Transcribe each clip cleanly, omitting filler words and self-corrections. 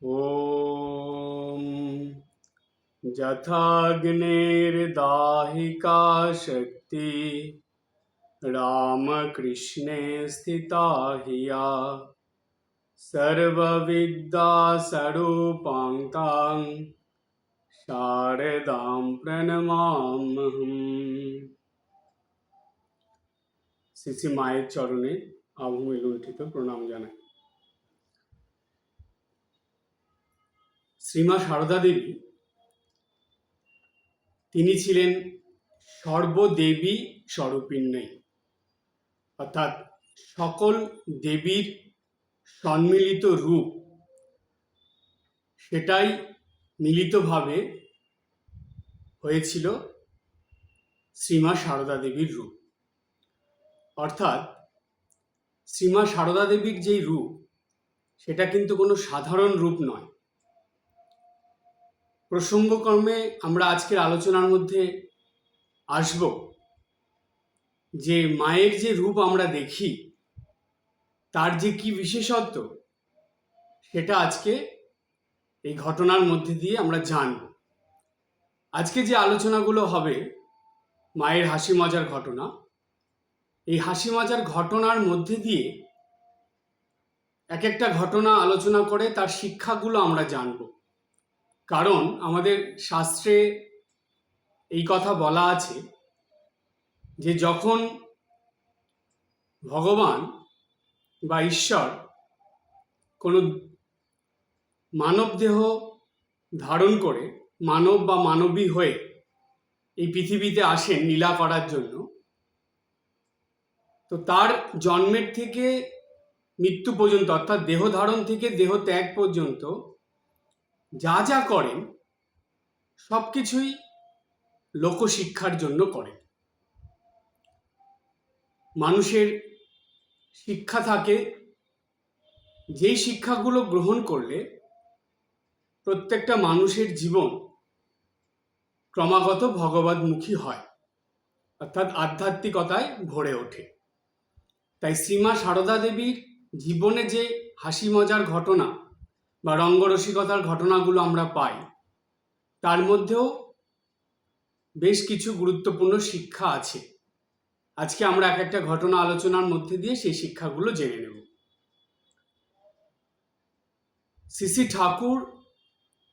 ॐ यथाग्नेर्दाहिका शक्ति रामकृष्णे स्थिता हिया सर्वविद्यास्वरूपां तां शारदां प्रणमाम्यहम्। শ্রী মায়ের চরণে আভূমি লুণ্ঠিত প্রণাম জানাই। শ্রীমা সারদা দেবী তিনি ছিলেন সর্বদেবী স্বরূপিণ্যই, অর্থাৎ সকল দেবীর সম্মিলিত রূপ, সেটাই মিলিতভাবে হয়েছিল শ্রীমা সারদা দেবীর রূপ। অর্থাৎ শ্রীমা সারদা দেবীর যেই রূপ, সেটা কিন্তু কোনো সাধারণ রূপ নয়। প্রসঙ্গক্রমে আমরা আজকের আলোচনার মধ্যে আসব যে মায়ের যে রূপ আমরা দেখি তার যে কি বিশেষত্ব, সেটা আজকে এই ঘটনার মধ্যে দিয়ে আমরা জানব। আজকে যে আলোচনাগুলো হবে মায়ের হাসি মজার ঘটনা, এই হাসি মজার ঘটনার মধ্যে দিয়ে এক একটা ঘটনা আলোচনা করে তার শিক্ষাগুলো আমরা জানব। কারণ আমাদের শাস্ত্রে এই কথা বলা আছে যে যখন ভগবান বা ঈশ্বর কোনো মানব দেহ ধারণ করে মানব বা মানবী হয়ে এই পৃথিবীতে আসেন লীলা করার জন্য, তো তার জন্মের থেকে মৃত্যু পর্যন্ত, অর্থাৎ দেহ ধারণ থেকে দেহ ত্যাগ পর্যন্ত যা যা করেন সব কিছুই লোকশিক্ষার জন্য করেন। মানুষের শিক্ষা থাকে, যেই শিক্ষাগুলো গ্রহণ করলে প্রত্যেকটা মানুষের জীবন ক্রমাগত ভগবদ্মুখী হয়, অর্থাৎ আধ্যাত্মিকতায় ভরে ওঠে। তাই শ্রীমা সারদা দেবীর জীবনে যে হাসি মজার ঘটনা বা রঙ্গরসিকতার ঘটনাগুলো আমরা পাই, তার মধ্যেও বেশ কিছু গুরুত্বপূর্ণ শিক্ষা আছে। আজকে আমরা এক একটা ঘটনা আলোচনার মধ্যে দিয়ে সেই শিক্ষাগুলো জেনে নেব। শ্রী শ্রী ঠাকুর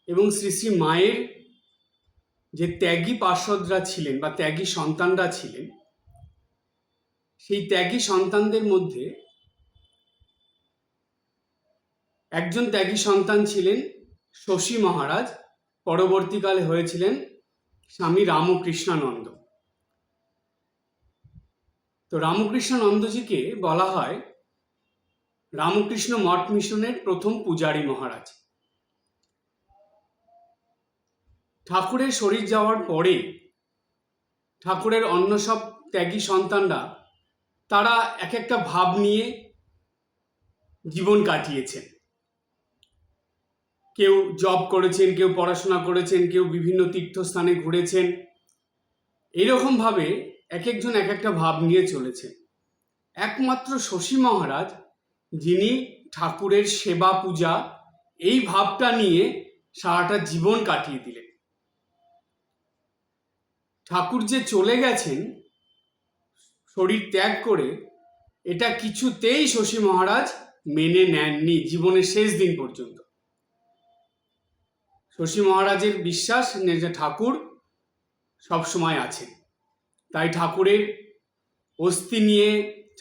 এবং শ্রী শ্রী মায়ের যে ত্যাগী পার্ষদরা ছিলেন বা ত্যাগী সন্তানরা ছিলেন, সেই ত্যাগী সন্তানদের মধ্যে একজন ত্যাগী সন্তান ছিলেন শশী মহারাজ, পরবর্তীকালে হয়েছিলেন স্বামী রামকৃষ্ণানন্দ। তো রামকৃষ্ণানন্দজিকে বলা হয় রামকৃষ্ণ মঠ মিশনের প্রথম পূজারী মহারাজ। ঠাকুরের শরীর যাওয়ার পরে ঠাকুরের অন্য সব ত্যাগী সন্তানরা তারা এক একটা ভাব নিয়ে জীবন কাটিয়েছেন। কেউ জব করেছেন, কেউ পড়াশোনা করেছেন, কেউ বিভিন্ন তীর্থস্থানে ঘুরেছেন। এইরকমভাবে এক একজন এক একটা ভাব নিয়ে চলেছেন। একমাত্র শশী মহারাজ, যিনি ঠাকুরের সেবা পূজা এই ভাবটা নিয়ে সারাটা জীবন কাটিয়ে দিলেন। ঠাকুর যে চলে গেছেন শরীর ত্যাগ করে, এটা কিছুতেই শশী মহারাজ মেনে নেননি জীবনের শেষ দিন পর্যন্ত। শশী মহারাজের বিশ্বাস যে ঠাকুর সবসময় আছেন। তাই ঠাকুরের অস্থি নিয়ে,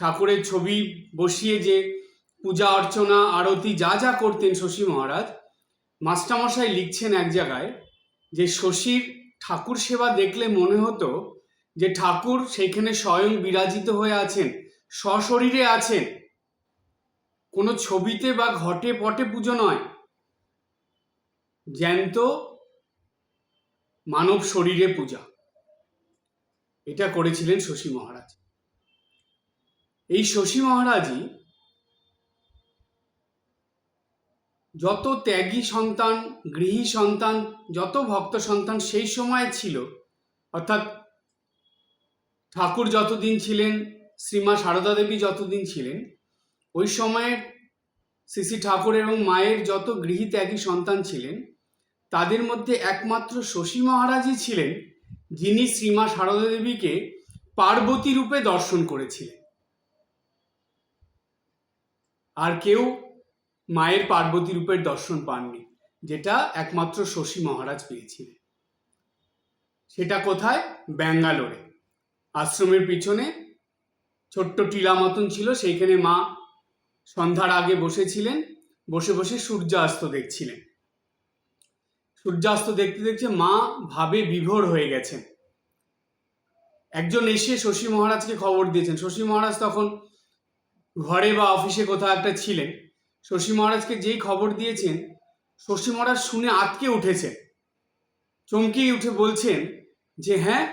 ঠাকুরের ছবি বসিয়ে যে পূজা অর্চনা আরতি যা যা করতেন শশী মহারাজ, মাস্টারমশাই লিখছেন এক জায়গায় যে শশীর ঠাকুর সেবা দেখলে মনে হতো যে ঠাকুর সেইখানে স্বয়ং বিরাজিত হয়ে আছেন, সশরীরে আছেন, কোনো ছবিতে বা ঘটে পটে পুজো নয়, জ্যান্ত মানব শরীরে পূজা। এটা করেছিলেন শশী মহারাজ। এই শশী মহারাজই যত ত্যাগী সন্তান, গৃহী সন্তান, যত ভক্ত সন্তান সেই সময় ছিল, অর্থাৎ ঠাকুর যতদিন ছিলেন, শ্রীমা সারদা দেবী যতদিন ছিলেন, ওই সময়ের শ্রী শ্রী ঠাকুর এবং মায়ের যত গৃহীত একই সন্তান ছিলেন, তাদের মধ্যে একমাত্র শশী মহারাজই ছিলেন যিনি শ্রীমা সারদা দেবীকে পার্বতী রূপে দর্শন করেছিলেন। আর কেউ মায়ের পার্বতী রূপের দর্শন পাননি, যেটা একমাত্র শশী মহারাজ পেয়েছিলেন। সেটা কোথায়? ব্যাঙ্গালোরে। আশ্রমের পিছনে ছোট্ট টিলা মতন ছিল, সেইখানে মা সন্ধ্যার আগে বসেছিলেন, বসে বসে সূর্যাস্ত দেখছিলেন। সূর্যাস্ত দেখতে দেখতে মা ভাবে বিভোর হয়ে গেছেন। একজন এসে শশী মহারাজকে খবর দিয়েছেন। শশী মহারাজ তখন ঘরে বা অফিসে কোথাও একটা ছিলেন। শশী মহারাজকে যেই খবর দিয়েছেন, শশী মহারাজ শুনে আঁতকে উঠেছেন, চমকেই উঠে বলছেন যে হ্যাঁ,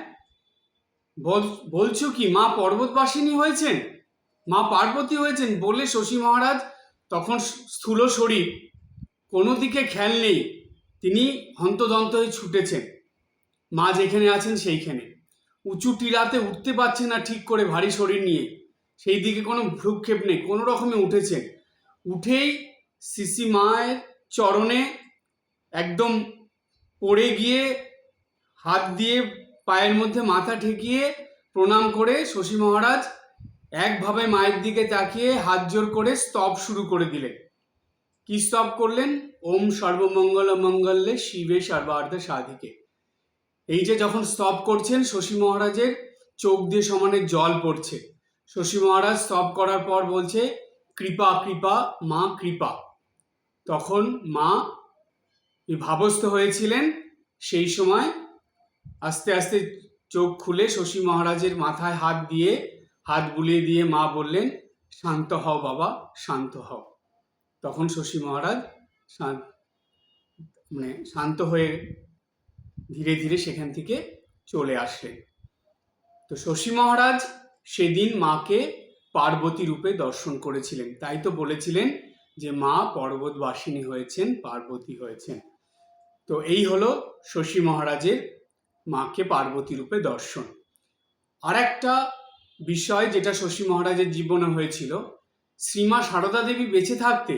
বলছো কি, মা পর্বতবাসিনী হয়েছেন, মা পার্বতী হয়েছেন? বলে শশী মহারাজ তখন স্থূল শরীর, কোনো দিকে খেয়াল নেই, তিনি হন্তদন্ত হয়ে ছুটেছেন মা যেখানে আছেন সেইখানে। উঁচু টিলাতে উঠতে পারছেন না ঠিক করে ভারী শরীর নিয়ে, সেই দিকে কোনো ভ্রুক্ষেপ নেই, কোনো রকমে উঠেছেন। উঠেই শ্রী মায়ের চরণে একদম পড়ে গিয়ে হাত দিয়ে পায়ের মধ্যে মাথা ঠেকিয়ে প্রণাম করে শশী মহারাজ একভাবে মায়ের দিকে তাকিয়ে হাত জোর করে স্তব শুরু করে দিলেন। কি স্তব করলেন? ওম সর্বমঙ্গল মঙ্গলে শিবে সর্বার্থ সাধিকে। এই যে যখন স্তব করছেন, শশী মহারাজের চোখ দিয়ে সমানে জল পড়ছে। শশী মহারাজ স্তব করার পর বলছে, কৃপা কৃপা মা কৃপা। তখন মা ভাবস্থ হয়েছিলেন। সেই সময় আস্তে আস্তে চোখ খুলে শশী মহারাজের মাথায় হাত বুলিয়ে দিয়ে মা বললেন, শান্ত হও বাবা, শান্ত হও। তখন শশী মহারাজ শান্ত হয়ে ধীরে ধীরে সেখান থেকে চলে আসলেন। তো শশী মহারাজ সেদিন মাকে পার্বতী রূপে দর্শন করেছিলেন, তাই তো বলেছিলেন যে মা পর্বতবাসিনী হয়েছেন, পার্বতী হয়েছেন। তো এই হলো শশী মহারাজের মাকে পার্বতী রূপে দর্শন। আর একটা বিষয় যেটা শশী মহারাজের জীবনে হয়েছিল, শ্রীমা সারদা দেবী বেঁচে থাকতে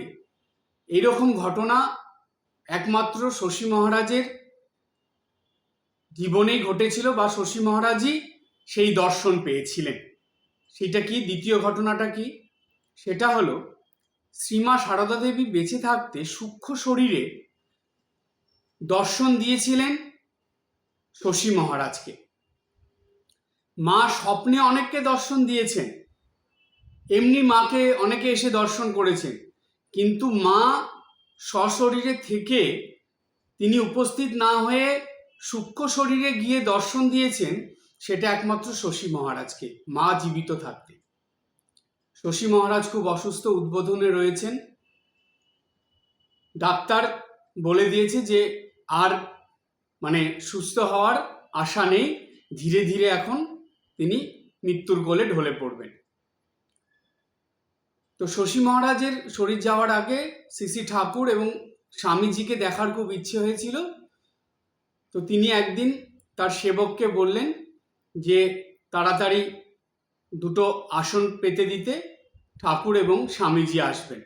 এরকম ঘটনা একমাত্র শশী মহারাজের জীবনেই ঘটেছিল, বা শশী মহারাজই সেই দর্শন পেয়েছিলেন। সেটা কি? দ্বিতীয় ঘটনাটা কি? সেটা হলো, শ্রীমা সারদা দেবী বেঁচে থাকতে সূক্ষ্ম শরীরে দর্শন দিয়েছিলেন শশী মহারাজকে। মা স্বপ্নে অনেককে দর্শন দিয়েছেন, এমনি মাকে অনেকে এসে দর্শন করেছেন, কিন্তু মা সশরীরে থেকে তিনি উপস্থিত না হয়ে সূক্ষ্ম শরীরে গিয়ে দর্শন দিয়েছেন, সেটা একমাত্র শশী মহারাজকে, মা জীবিত থাকতে। শশী মহারাজ খুব অসুস্থ, উদ্বোধনে রয়েছেন। ডাক্তার বলে দিয়েছে যে আর সুস্থ হওয়ার আশা নেই, ধীরে ধীরে এখন তিনি মৃত্যুর কোলে ঢলে পড়বেন। তো শশী মহারাজের শরীর যাওয়ার আগে শ্রী শ্রী ঠাকুর এবং স্বামীজিকে দেখার খুব ইচ্ছে হয়েছিল। তো তিনি একদিন তার সেবককে বললেন যে তাড়াতাড়ি দুটো আসন পেতে দিতে, ঠাকুর এবং স্বামীজি আসবেন।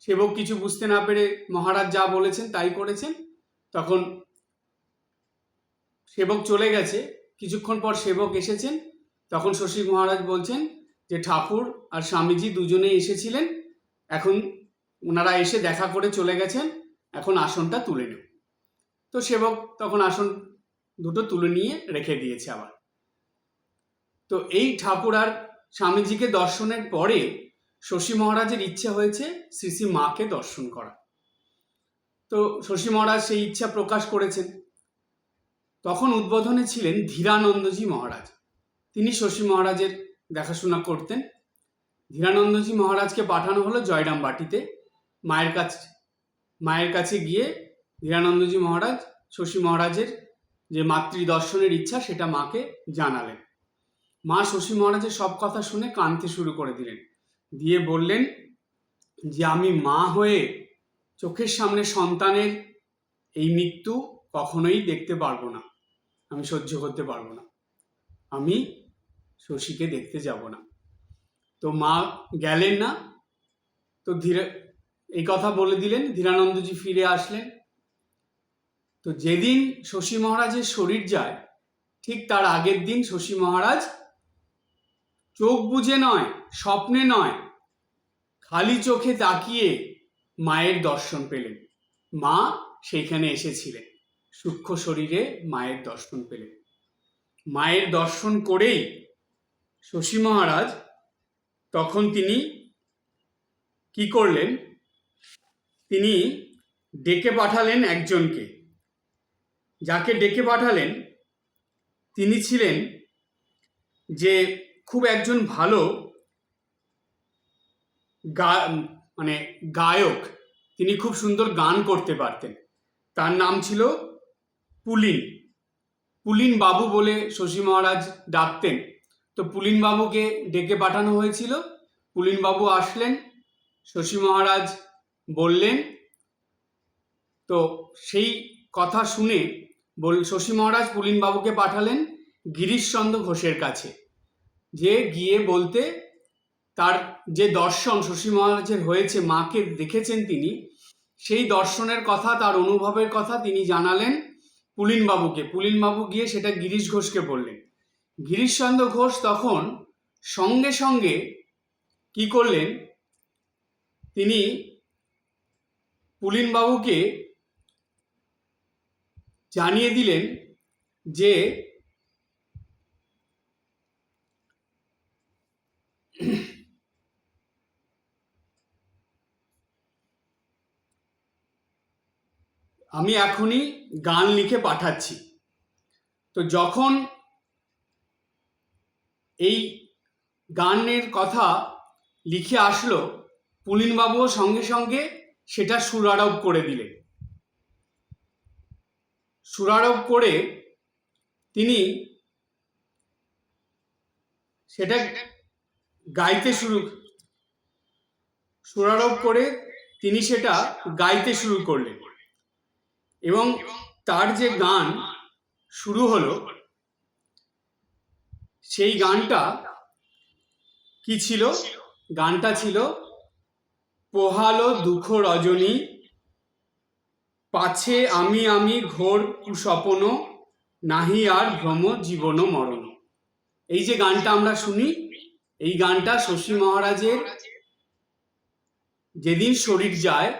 সেবক কিছু বুঝতে না পেরে মহারাজ যা বলেছেন তাই করেছেন। তখন সেবক চলে গেছে, কিছুক্ষণ পর সেবক এসেছেন। তখন শশী মহারাজ বলছেন যে ঠাকুর আর স্বামীজি দুজনেই এসেছিলেন, এখন ওনারা এসে দেখা করে চলে গেছেন, এখন আসনটা তুলে নেব। তো সেবক তখন আসন দুটো তুলে নিয়ে রেখে দিয়েছে আবার। তো এই ঠাকুর আর স্বামীজিকে দর্শনের পরে শশী মহারাজের ইচ্ছা হয়েছে শ্রী শ্রী মাকে দর্শন করা। তো শশী মহারাজ সেই ইচ্ছা প্রকাশ করেছেন। তখন উদ্বোধনে ছিলেন ধীরানন্দজি মহারাজ, তিনি শশী মহারাজের দেখাশোনা করতেন। ধীরানন্দজি মহারাজকে পাঠানো হলো জয়রামবাটিতে মায়ের কাছে গিয়ে ধীরানন্দজি মহারাজ শশী মহারাজের যে মাতৃ দর্শনের ইচ্ছা সেটা মাকে জানালেন। মা শশী মহারাজের সব কথা শুনে কাঁদতে শুরু করে দিলেন, দিয়ে বললেন যে আমি মা হয়ে চোখের সামনে সন্তানের এই মৃত্যু কখনোই দেখতে পারবো না, আমি সহ্য করতে পারবো না, আমি শশীকে দেখতে যাব না। তো মা গেলেন না। তো এই কথা বলে দিলেন। ধীরানন্দজি ফিরে আসলেন। তো যেদিন শশী মহারাজের শরীর যায়, ঠিক তার আগের দিন শশী মহারাজ চোখ বুজে নয়, স্বপ্নে নয়, খালি চোখে তাকিয়ে মায়ের দর্শন পেলেন। মা সেইখানে এসেছিলেন, সূক্ষ্ম শরীরে মায়ের দর্শন পেলেন। মায়ের দর্শন করেই শশী মহারাজ তখন তিনি কি করলেন, তিনি ডেকে পাঠালেন একজনকে। যাকে ডেকে পাঠালেন তিনি ছিলেন যে খুব একজন ভালো গায়ক। তিনি খুব সুন্দর গান করতে পারতেন। তার নাম ছিল পুলিন। পুলিন বাবু বলে শশী মহারাজ ডাকতেন। তো পুলিন বাবুকে ডেকে পাঠানো হয়েছিল। পুলিন বাবু আসলেন, শশী মহারাজ বললেন। তো সেই কথা শুনে শশী মহারাজ পুলিন বাবুকে পাঠালেন গিরিশচন্দ্র ঘোষের কাছে, যে গিয়ে বলতে তার যে দর্শন শশী মহারাজের হয়েছে, মাকে দেখেছেন তিনি, সেই দর্শনের কথা, তার অনুভবের কথা তিনি জানালেন পুলিন বাবুকে। পুলিন বাবু গিয়ে সেটা গিরিশ ঘোষকে বললেন। গিরিশচন্দ্র ঘোষ তখন সঙ্গে সঙ্গে কি করলেন, তিনি পুলিন বাবুকে জানিয়ে দিলেন যে আমি এখনই গান লিখে পাঠাচ্ছি। তো যখন এই গানের কথা লিখে আসলো, পুলিনবাবুও সঙ্গে সঙ্গে সেটা সুরারোপ করে দিলেন। সুরারোপ করে তিনি সেটা গাইতে সুরারোপ করে তিনি সেটা গাইতে শুরু করলেন। এবং তার যে গান শুরু হলো, সেই গানটা কি ছিল? গানটা ছিল, পোহালো দুঃখ রজনী, পাছে আমি আমি ঘোর কুস্বপ্ন, নাহি আর ভ্রম জীবন মরণ। এই যে গানটা আমরা শুনি, এই গানটা শশী মহারাজের যেদিন শরীর যায়,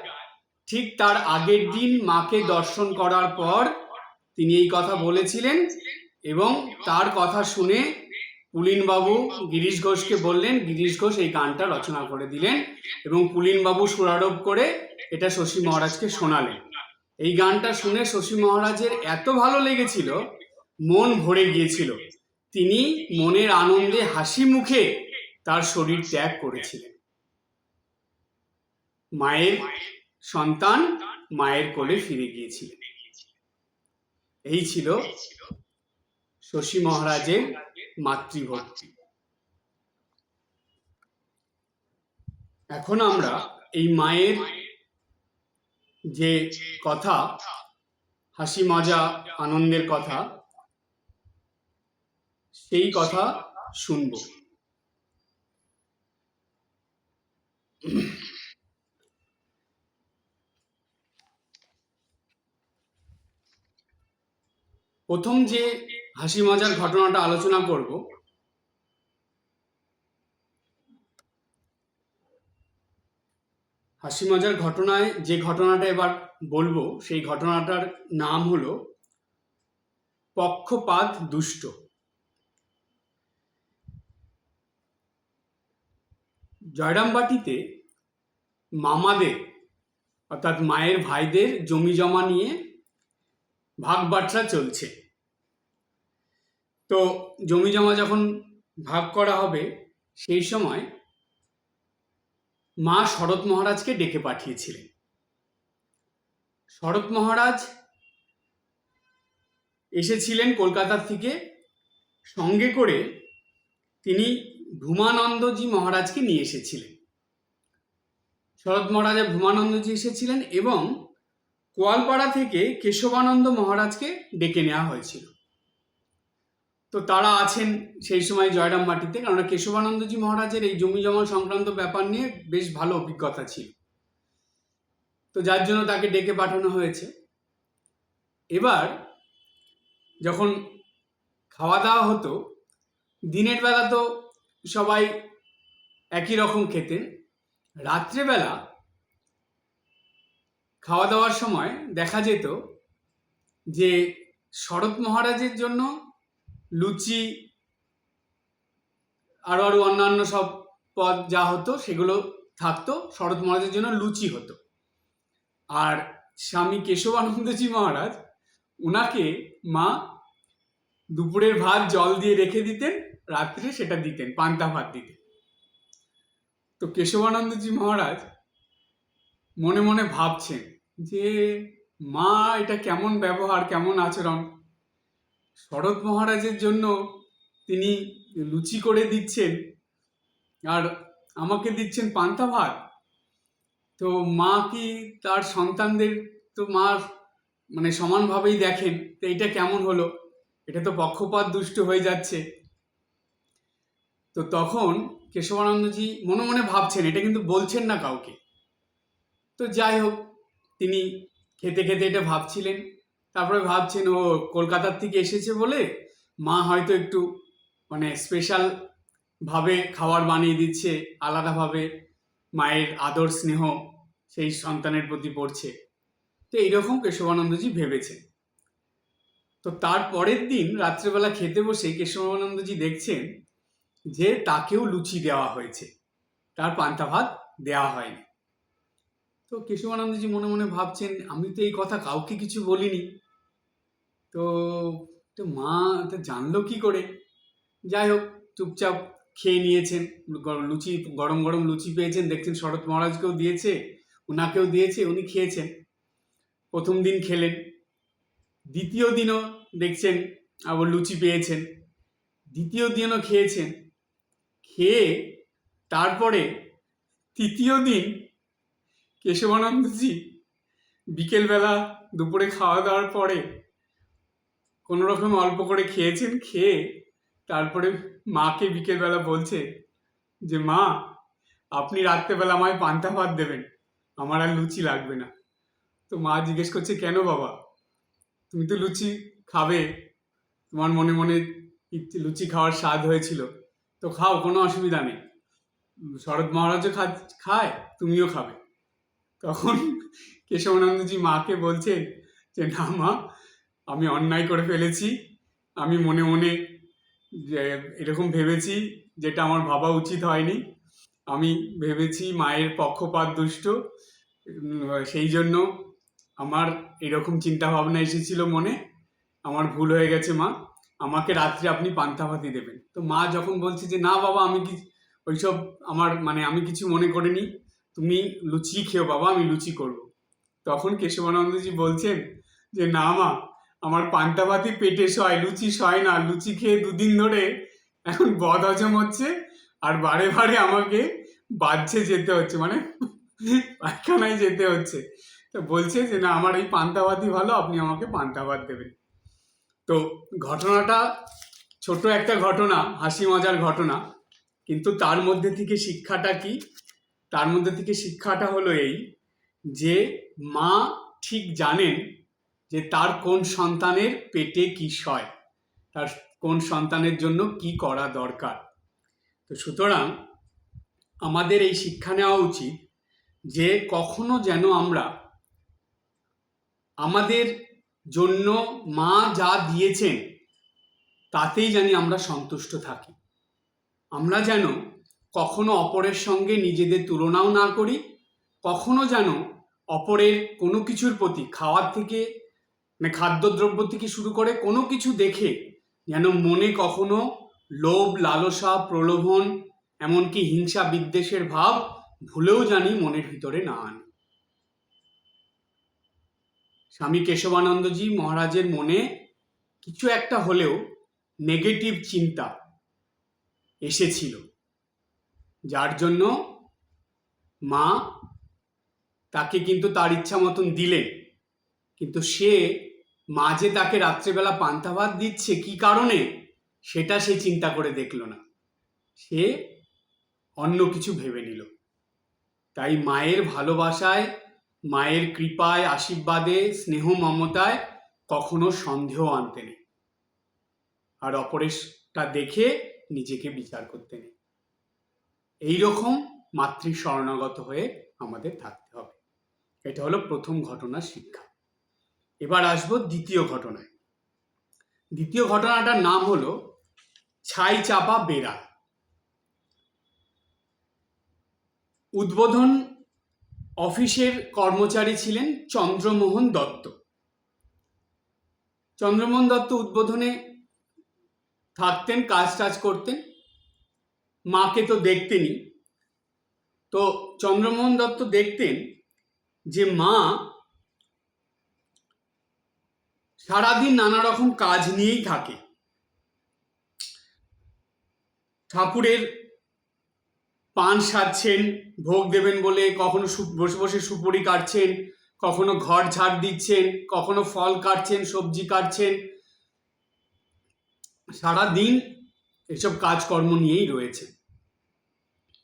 ঠিক তার আগের দিন মাকে দর্শন করার পর তিনি এই কথা বলেছিলেন। এবং তার কথা শুনে পুলিনবাবু গিরিশ ঘোষকে বললেন, গিরিশ ঘোষ এই গানটা রচনা করে দিলেন এবং পুলিনবাবু সুরারোপ করে এটা শশী মহারাজকে শোনালেন। এই গানটা শুনে শশী মহারাজের এত ভালো লেগেছিল, মন ভরে গিয়েছিল। তিনি মনের আনন্দে হাসি মুখে তার শরীর ত্যাগ করেছিলেন। মায়ের সন্তান মায়ের কোলে ফিরে গিয়েছিলেন। এই ছিল শশী মহারাজের মাতৃভক্তি। এখন আমরা এই মায়ের যে কথা, হাসি মজা আনন্দের কথা, সেই কথা শুনব। প্রথম যে হাসি মজার ঘটনাটা আলোচনা করব, হাসি মজার ঘটনায় যে ঘটনাটা এবার বলবো, সেই ঘটনাটার নাম হলো পক্ষপাত দুষ্ট। জয়রামবাটিতে মামাদের অর্থাৎ মায়ের ভাইদের জমি জমা নিয়ে ভাগ বাটরা চলছে। তো জমি জমা যখন ভাগ করা হবে, সেই সময় মা শরৎ মহারাজকে ডেকে পাঠিয়েছিলেন। শরৎ মহারাজ এসেছিলেন কলকাতা থেকে, সঙ্গে করে তিনি ভূমানন্দজি মহারাজকে নিয়ে এসেছিলেন। শরৎ মহারাজ ভূমানন্দজি এসেছিলেন এবং কোয়ালপাড়া থেকে কেশবানন্দ মহারাজকে ডেকে নেওয়া হয়েছিল। তো তারা আছেন সেই সময় জয়রামবাটিতে, কারণ কেশবানন্দজি মহারাজের এই জমি জমা সংক্রান্ত ব্যাপার নিয়ে বেশ ভালো অভিজ্ঞতা ছিল। তো যার জন্য তাকে ডেকে পাঠানো হয়েছে। এবার যখন খাওয়া দাওয়া হতো, দিনের বেলা তো সবাই একই রকম খেতেন, রাত্রেবেলা খাওয়া দাওয়ার সময় দেখা যেত যে শরৎ মহারাজের জন্য লুচি আরো অন্যান্য সব পদ যা হতো সেগুলো থাকতো, শরৎ মহারাজের জন্য লুচি হতো। আর স্বামী কেশবানন্দজি মহারাজ, ওনাকে মা দুপুরের ভাত জল দিয়ে রেখে দিতেন, রাত্রে সেটা দিতেন, পান্তা ভাত দিতেন। তো কেশবানন্দজি মহারাজ মনে মনে ভাবছেন যে মা এটা কেমন ব্যবহার, কেমন আচরণ, শরৎ মহারাজের জন্য তিনি লুচি করে দিচ্ছেন আর আমাকে দিচ্ছেন পান্তা ভাত। তো মা কি তার সন্তানদের তো মা মানে সমানভাবেই দেখেন, তো এটা কেমন হলো, এটা তো পক্ষপাত দুষ্ট হয়ে যাচ্ছে। তো তখন কেশবানন্দজি মনে মনে ভাবছেন, এটা কিন্তু বলছেন না কাউকে। তো যাই হোক, তিনি খেতে খেতে এটা ভাবছিলেন, তারপরে ভাবছেন ও কলকাতার থেকে এসেছে বলে মা হয়তো একটু মানে স্পেশাল ভাবে খাবার বানিয়ে দিচ্ছে, আলাদাভাবে মায়ের আদর স্নেহ সেই সন্তানের প্রতি পড়ছে। তো এইরকম কেশবানন্দজি ভেবেছেন। তো তার পরের দিন রাত্রেবেলা খেতে বসে কেশবানন্দজি দেখছেন যে তাকেও লুচি দেওয়া হয়েছে, তার পান্তা ভাত দেওয়া হয়নি। তো কেশবানন্দজি মনে মনে ভাবছেন, আমি তো এই কথা কাউকে কিছু বলিনি, তো তো মা তো জানলো কি করে। যাই হোক, চুপচাপ খেয়ে নিয়েছেন। লুচি, গরম গরম লুচি পেয়েছেন, দেখছেন শরৎ মহারাজকেও দিয়েছে, ওনাকেও দিয়েছে, উনি খেয়েছেন। প্রথম দিন খেলেন, দ্বিতীয় দিনও দেখছেন আবার লুচি পেয়েছেন, দ্বিতীয় দিনও খেয়েছেন। খেয়ে তারপরে তৃতীয় দিন কেশবানন্দজি বিকেলবেলা দুপুরে খাওয়া দাওয়ার পরে কোনো রকম অল্প করে খেয়েছেন, খেয়ে তারপরে মাকে বিকেলবেলা বলছে যে মা, আপনি রাত্রেবেলা আমায় পান্তা ভাত দেবেন, আমার আর লুচি লাগবে না। তো মা জিজ্ঞেস করছে, কেন বাবা, তুমি তো লুচি খাবে, তোমার মনে মনে লুচি খাওয়ার স্বাদ হয়েছিল, তো খাও, কোনো অসুবিধা নেই, শরৎ মহারাজও খায়, তুমিও খাবে। তখন কেশবানন্দজি মাকে বলছেন যে না মা, আমি অন্যায় করে ফেলেছি, আমি মনে মনে যে এরকম ভেবেছি যেটা আমার ভাবা উচিত হয়নি, আমি ভেবেছি মায়ের পক্ষপাত দুষ্ট, সেই জন্য আমার এরকম চিন্তা ভাবনা এসেছিল মনে, আমার ভুল হয়ে গেছে মা, আমাকে রাত্রে আপনি পান্তা ভাতই দেবেন। তো মা যখন বলছে যে না বাবা, আমি কি ওইসব আমার মানে আমি কিছু মনে করিনি, তুমি লুচি খেও বাবা, আমি লুচি করব। তখন কেশবানন্দজি বলছেন যে না মা, আমার পান্তা ভাতই পেটে সয়, লুচি সয় না, লুচি খেয়ে দুদিন ধরে এখন বদ হজম হচ্ছে, আর বারে বারে আমাকে বাহ্যে যেতে হচ্ছে, মানে পায়খানায় যেতে হচ্ছে। তো বলছে যে না, আমার এই পান্তা ভাতই ভালো, আপনি আমাকে পান্তা ভাত দেবেন। তো ঘটনাটা ছোট একটা ঘটনা, হাসি মজার ঘটনা, কিন্তু তার মধ্যে থেকে শিক্ষাটা কি? তার মধ্যে থেকে শিক্ষাটা হলো এই যে মা ঠিক জানেন যে তার কোন সন্তানের পেটে কি সয়, তার কোন সন্তানের জন্য কি করা দরকার। তো সুতরাং আমাদের এই শিক্ষা নেওয়া উচিত যে কখনো যেন আমরা আমাদের জন্য মা যা দিয়েছেন তাতেই জানি আমরা সন্তুষ্ট থাকি। আমরা যেন কখনো অপরের সঙ্গে নিজেদের তুলনাও না করি, কখনো যেন অপরের কোনো কিছুর প্রতি, খাওয়ার থেকে মানে খাদ্যদ্রব্য থেকে শুরু করে কোনো কিছু দেখে যেন মনে কখনো লোভ, লালসা, প্রলোভন, এমনকি হিংসা বিদ্বেষের ভাব ভুলেও জানি মনের ভিতরে না আনে। স্বামী কেশবানন্দজি মহারাজের মনে কিছু একটা হলেও নেগেটিভ চিন্তা এসেছিল, যার জন্য মা তাকে কিন্তু তার ইচ্ছা মতন দিলেন, কিন্তু সে মা যে তাকে রাত্রেবেলা পান্তা ভাত দিচ্ছে কি কারণে সেটা সে চিন্তা করে দেখল না, সে অন্য কিছু ভেবে নিল। তাই মায়ের ভালোবাসায় মায়ের কৃপায়, আশীর্বাদে, স্নেহ মমতায় কখনো সন্দেহ আনতে নেই, আর অপরেরটা দেখে নিজেকে বিচার করতে নেই। এইরকম মাতৃ শরণাগত হয়ে আমাদের থাকতে হবে। এটা হলো প্রথম ঘটনার শিক্ষা। এবার আসবো দ্বিতীয় ঘটনায়। দ্বিতীয় ঘটনাটার নাম হলো ছাই চাপা বেড়াল। উদ্বোধন অফিসের কর্মচারী ছিলেন চন্দ্রমোহন দত্ত। চন্দ্রমোহন দত্ত উদ্বোধনে থাকতেন, কাজ টাজ করতেন, মাকে তো দেখতেনই। তো চন্দ্রমোহন দত্ত দেখতেন যে মা সারাদিন নানা রকম কাজ নিয়েই থাকে। ঠাকুরের পান সাজছেন, ভোগ দেবেন বলে, কখনো বসে বসে সুপুরি কাটছেন, কখনো ঘর ঝাড় দিচ্ছেন, কখনো ফল কাটছেন, সবজি কাটছেন, সারাদিন এসব কাজকর্ম নিয়েই রয়েছে।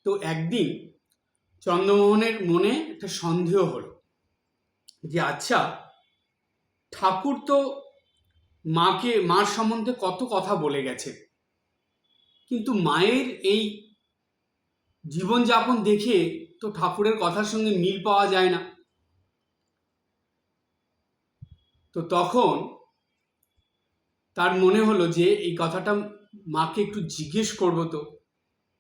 তো একদিন চন্দ্রমোহনের মনে একটা সন্দেহ হলো যে আচ্ছা, ঠাকুর তো মার সম্বন্ধে কত কথা বলে গেছে, কিন্তু মায়ের এই জীবনযাপন দেখে তো ঠাকুরের কথার সঙ্গে মিল পাওয়া যায় না। তো তখন তার মনে হলো যে এই কথাটা মাকে একটু জিজ্ঞেস করবো, তো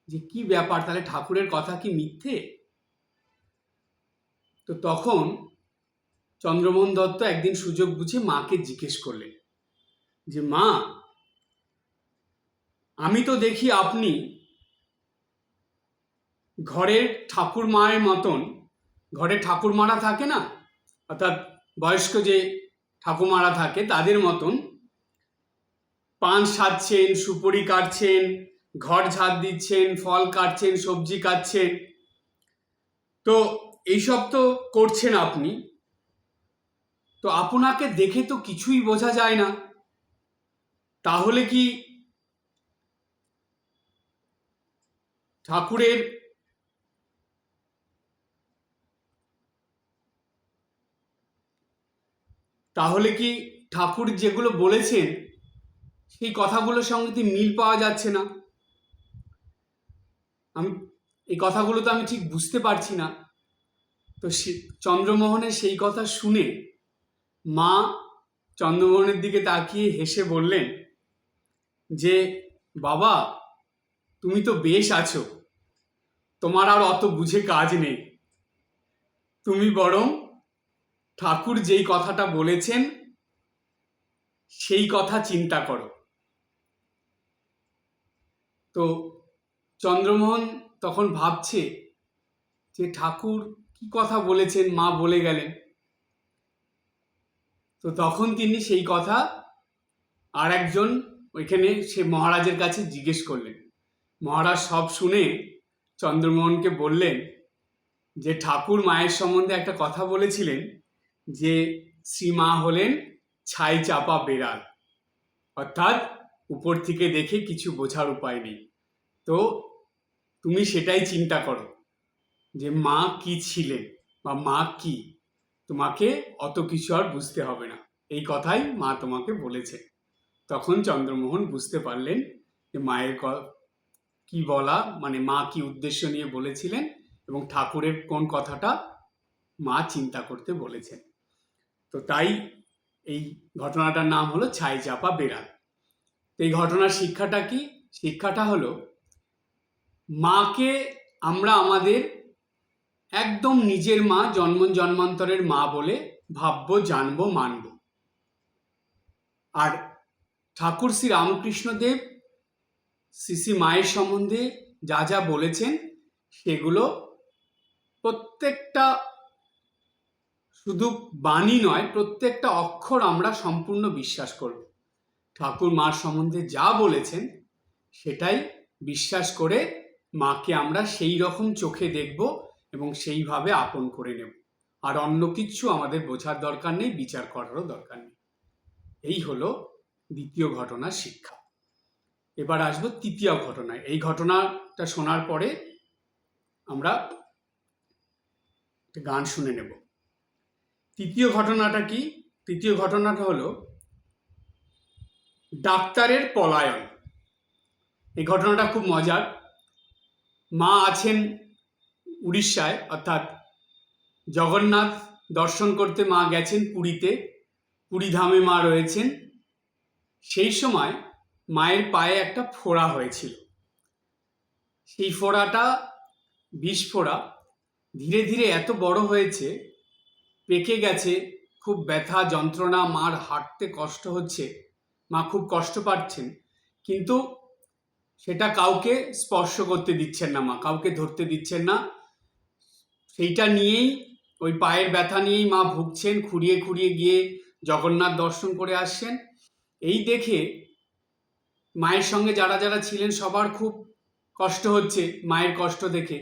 যে কি ব্যাপার, তাহলে ঠাকুরের কথা কি মিথ্যে? তো তখন চন্দ্রমোহন দত্ত একদিন সুযোগ বুঝে মাকে জিজ্ঞেস করলেন যে মা, আমি তো দেখি আপনি ঘরের ঠাকুর মায়ের মতন, ঘরে ঠাকুরমারা থাকে না, অর্থাৎ বয়স্ক যে ঠাকুমারা থাকে তাদের মতন পান সাজছেন, সুপুরি কাটছেন, ঘর ঝাড় দিচ্ছেন, ফল কাটছেন, সবজি কাটছেন, তো এইসব তো করছেন আপনি, তো আপনাকে দেখে তো কিছুই বোঝা যায় না। তাহলে কি ঠাকুরের ঠাকুর যেগুলো বলেছেন সেই কথাগুলোর সঙ্গে মিল পাওয়া যাচ্ছে না? আমি এই কথাগুলো তো আমি ঠিক বুঝতে পারছি না। তো চন্দ্রমোহনের সেই কথা শুনে মা চন্দ্রমোহনের দিকে তাকিয়ে হেসে বললেন যে বাবা, তুমি তো বেশ আছো, তোমার আর অত বুঝে কাজ নেই, তুমি বরং ঠাকুর যেই কথাটা বলেছেন সেই কথা চিন্তা করো। তো চন্দ্রমোহন তখন ভাবছে যে ঠাকুর কি কথা বলেছেন, মা বলে গেলেন। তো তখন তিনি সেই কথা আর একজন ওইখানে সে মহারাজের কাছে জিজ্ঞেস করলেন। মহারাজ সব শুনে চন্দ্রমোহনকে বললেন যে ঠাকুর মায়ের সম্বন্ধে একটা কথা বলেছিলেন যে শ্রীমা হলেন ছাই চাপা বেড়াল, অর্থাৎ উপর থেকে দেখে কিছু বোঝার উপায় নেই। তো তুমি সেটাই চিন্তা করো যে মা কি ছিলেন বা মা কি, তোমাকে অত কিছু আর বুঝতে হবে না, এই কথাই মা তোমাকে বলেছে। তখন চন্দ্রমোহন বুঝতে পারলেন যে মায়ের কি বলা, মানে মা কি উদ্দেশ্য নিয়ে বলেছিলেন এবং ঠাকুরের কোন কথাটা মা চিন্তা করতে বলেছেন। তো তাই এই ঘটনাটার নাম হলো ছাই চাপা বেড়াল। এই ঘটনার শিক্ষাটা কি? শিক্ষাটা হলো মাকে আমরা আমাদের একদম নিজের মা, জন্ম জন্মান্তরের মা বলে ভাববো, জানবো, মানব। আর ঠাকুর শ্রী রামকৃষ্ণদেব শ্রী মায়ের সম্বন্ধে যা যা বলেছেন সেগুলো প্রত্যেকটা, শুধু বাণী নয়, প্রত্যেকটা অক্ষর আমরা সম্পূর্ণ বিশ্বাস করব। ঠাকুর মার সম্বন্ধে যা বলেছেন সেটাই বিশ্বাস করে মাকে আমরা সেই রকম চোখে দেখব এবং সেইভাবে আপন করে নেব। আর অন্য কিছু আমাদের বোঝার দরকার নেই, বিচার করারও দরকার নেই। এই হলো দ্বিতীয় ঘটনার শিক্ষা। এবার আসবো তৃতীয় ঘটনায়। এই ঘটনাটা শোনার পরে আমরা গান শুনে নেব। তৃতীয় ঘটনাটা কি? তৃতীয় ঘটনাটা হলো ডাক্তারের পলায়ন। এই ঘটনাটা খুব মজার। মা আছেন উড়িষ্যায়, অর্থাৎ জগন্নাথ দর্শন করতে মা গেছেন পুরীতে, পুরী ধামে মা রয়েছেন। সেই সময় মায়ের পায়ে একটা ফোড়া হয়েছিল। সেই ফোড়াটা বিষ ফোড়া, ধীরে ধীরে এত বড় হয়েছে, পেকে গেছে, খুব ব্যথা যন্ত্রণা, মার হাঁটতে কষ্ট হচ্ছে, মা খুব কষ্ট পাচ্ছেন, কিন্তু সেটা কাউকে স্পর্শ করতে দিচ্ছেন না, মা কাউকে ধরতে দিচ্ছেন না। সেইটা নিয়েই, ওই পায়ের ব্যথা নিয়েই মা ভুগছেন, খুঁড়িয়ে খুঁড়িয়ে গিয়ে জগন্নাথ দর্শন করে আসছেন। এই দেখে মায়ের সঙ্গে যারা যারা ছিলেন সবার খুব কষ্ট হচ্ছে মায়ের কষ্ট দেখে।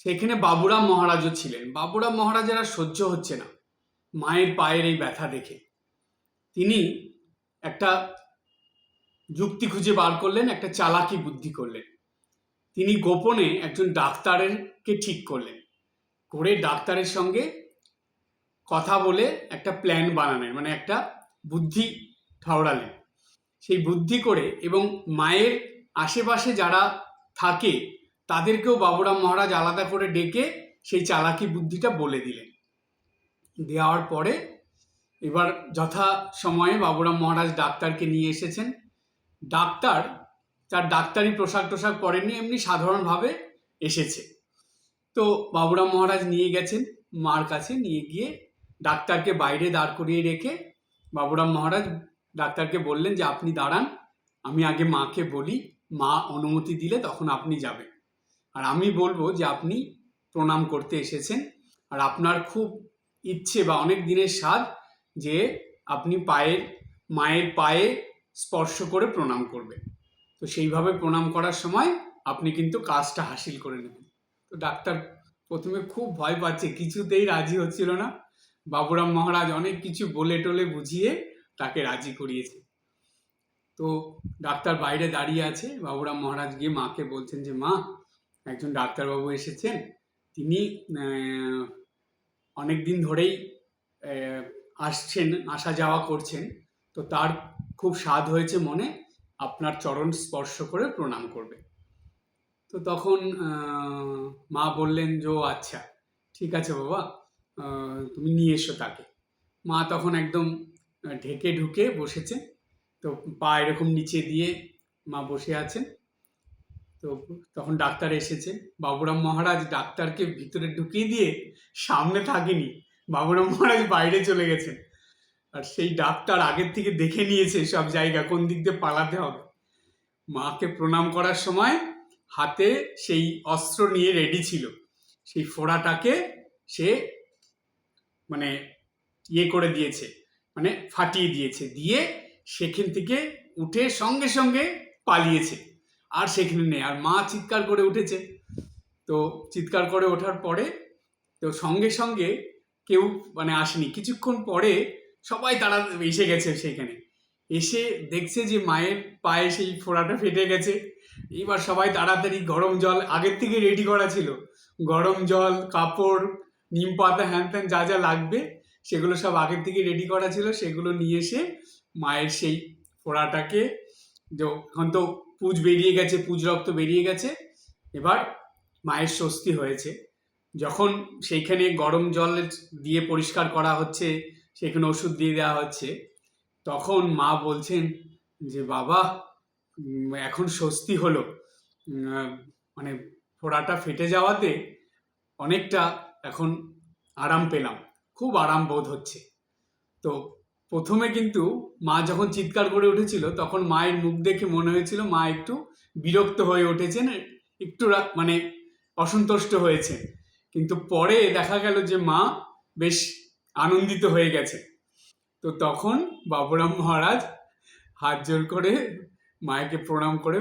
সেখানে বাবুরাম মহারাজও ছিলেন। বাবুরাম মহারাজের আর সহ্য হচ্ছে না মায়ের পায়ের এই ব্যথা দেখে। তিনি একটা যুক্তি খুঁজে বার করলেন, একটা চালাকি বুদ্ধি করলেন। তিনি গোপনে একজন ডাক্তারকে ঠিক করলেন, করে ডাক্তারের সঙ্গে কথা বলে একটা প্ল্যান বানালেন, মানে একটা বুদ্ধি ঠাউরালেন। সেই বুদ্ধি করে এবং মায়ের আশেপাশে যারা থাকে তাদেরকেও বাবুরাম মহারাজ আলাদা করে ডেকে সেই চালাকি বুদ্ধিটা বলে দিলেন। দেওয়ার পরে এবার যথা সময়ে বাবুরাম মহারাজ ডাক্তারকে নিয়ে এসেছেন। ডাক্তার তার ডাক্তারি পোশাক টোশাক পরেননি, এমনি সাধারণভাবে এসেছে। তো বাবুরাম মহারাজ নিয়ে গেছেন মার কাছে, নিয়ে গিয়ে ডাক্তারকে বাইরে দাঁড় করিয়ে রেখে বাবুরাম মহারাজ ডাক্তারকে বললেন যে আপনি দাঁড়ান, আমি আগে মাকে বলি, মা অনুমতি দিলে তখন আপনি যাবেন, আর আমি বলবো যে আপনি প্রণাম করতে এসেছেন, আর আপনার খুব ইচ্ছে বা অনেক দিনের স্বাদ যে আপনি মায়ের পায়ে স্পর্শ করে প্রণাম করবেন। তো সেইভাবে প্রণাম করার সময় আপনি কিন্তু কাজটা হাসিল করে নেবেন। তো ডাক্তার প্রথমে খুব ভয় পাচ্ছে, কিছুতেই রাজি হচ্ছিল না। বাবুরাম মহারাজ অনেক কিছু বলে টলে বুঝিয়ে তাকে রাজি করিয়েছে। তো ডাক্তার বাইরে দাঁড়িয়ে আছে, বাবুরাম মহারাজ গিয়ে মাকে বলছেন যে মা, একজন ডাক্তারবাবু এসেছেন, তিনি অনেক দিন ধরেই আসছেন, আসা যাওয়া করছেন, তো তার খুব স্বাদ হয়েছে মনে, আপনার চরণ স্পর্শ করে প্রণাম করবে। তো তখন মা বললেন যে আচ্ছা ঠিক আছে বাবা, তুমি নিয়ে এসো তাকে। মা তখন একদম ঢেকে ঢুকে বসেছে, তো পা এরকম নিচে দিয়ে মা বসে আছেন। তো তখন ডাক্তার এসেছে। বাবুরাম মহারাজ ডাক্তারকে ভিতরে ঢুকিয়ে দিয়ে সামনে থাকেনি, বাবুরাম মহারাজ বাইরে চলে গেছেন। আর সেই ডাক্তার আগের থেকে দেখে নিয়েছে সব জায়গা, কোন দিক দিয়ে পালাতে হবে। মাকে প্রণাম করার সময় হাতে সেই অস্ত্র নিয়ে রেডি ছিল, সেই ফোড়াটাকে সে মানে ইয়ে করে দিয়েছে, মানে ফাটিয়ে দিয়েছে, দিয়ে সেখান থেকে উঠে সঙ্গে সঙ্গে পালিয়েছে, আর সেখানে নেই। আর মা চিৎকার করে উঠেছে। তো চিৎকার করে ওঠার পরে তো সঙ্গে সঙ্গে কেউ মানে আসেনি, কিছুক্ষণ পরে সবাই তারা এসে গেছে সেখানে। এসে দেখছে যে মায়ের পায়ে সেই ফোড়াটা ফেটে গেছে। এবার সবাই তাড়াতাড়ি গরম জল আগের থেকে রেডি করা ছিল, গরম জল, কাপড়, নিম পাতা, হ্যান ত্যান যা যা লাগবে সেগুলো সব আগের থেকে রেডি করা ছিল, সেগুলো নিয়ে এসে মায়ের সেই ফোড়াটাকে, এখন তো পুজ বেরিয়ে গেছে, পুজ রক্ত বেরিয়ে গেছে, এবার মায়ের স্বস্তি হয়েছে। যখন সেইখানে গরম জল দিয়ে পরিষ্কার করা হচ্ছে, সেখানে ওষুধ দিয়ে দেওয়া হচ্ছে, তখন মা বলছেন যে বাবা এখন স্বস্তি হলো, মানে ফোড়াটা ফেটে যাওয়াতে অনেকটা এখন আরাম পেলাম, খুব আরাম বোধ হচ্ছে। তো প্রথমে কিন্তু মা যখন চিৎকার করে উঠেছিল তখন মায়ের মুখ দেখে মনে হয়েছিল মা একটু বিরক্ত হয়ে উঠেছেন, একটু মানে অসন্তুষ্ট হয়েছে, কিন্তু পরে দেখা গেল যে মা বেশ আনন্দিত হয়ে গেছে। তো তখন বাবুরাম মহারাজ হাত জোর করে মাকে প্রণাম করে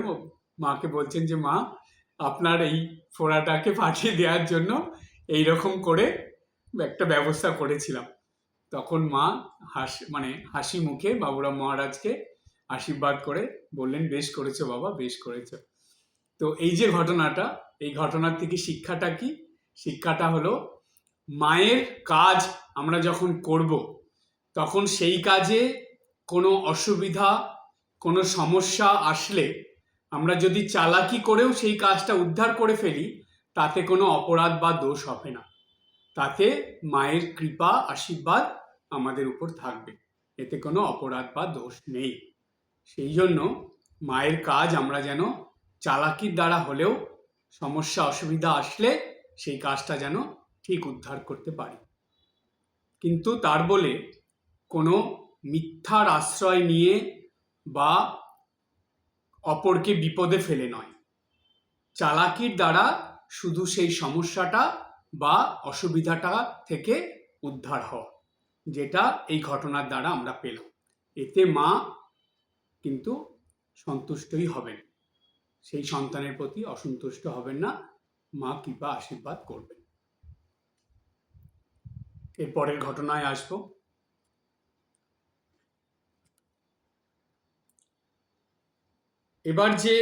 মাকে বলছেন যে মা, আপনার এই ফোড়াটাকে পাঠিয়ে দেওয়ার জন্য এইরকম করে একটা ব্যবস্থা করেছিলাম। তখন মা হাসি মুখে বাবুরাম মহারাজকে আশীর্বাদ করে বললেন, বেশ করেছো বাবা, বেশ করেছো। তো এই যে ঘটনাটা, এই ঘটনার থেকে শিক্ষাটা কি? শিক্ষাটা হলো মায়ের কাজ আমরা যখন করব, তখন সেই কাজে কোনো অসুবিধা, কোনো সমস্যা আসলে আমরা যদি চালাকি করেও সেই কাজটা উদ্ধার করে ফেলি, তাতে কোনো অপরাধ বা দোষ হবে না, তাতে মায়ের কৃপা আশীর্বাদ আমাদের উপর থাকবে, এতে কোনো অপরাধ বা দোষ নেই। সেই জন্য মায়ের কাজ আমরা যেন চালাকির দ্বারা হলেও সমস্যা অসুবিধা আসলে সেই কাজটা যেন ঠিক উদ্ধার করতে পারি, কিন্তু তার বলে কোনো মিথ্যার আশ্রয় নিয়ে বা অপরকে বিপদে ফেলে নয়, চালাকির দ্বারা শুধু সেই সমস্যাটা বা অসুবিধাটা থেকে উদ্ধার হওয়া, যেটা এই ঘটনার দ্বারা আমরা পেলাম। এতে মা কিন্তু সন্তুষ্টই হবেন, সেই সন্তানের প্রতি অসন্তুষ্ট হবেন না, মা কৃপা আশীর্বাদ করবেন। এর পরের ঘটনায় আসবো। এবার যে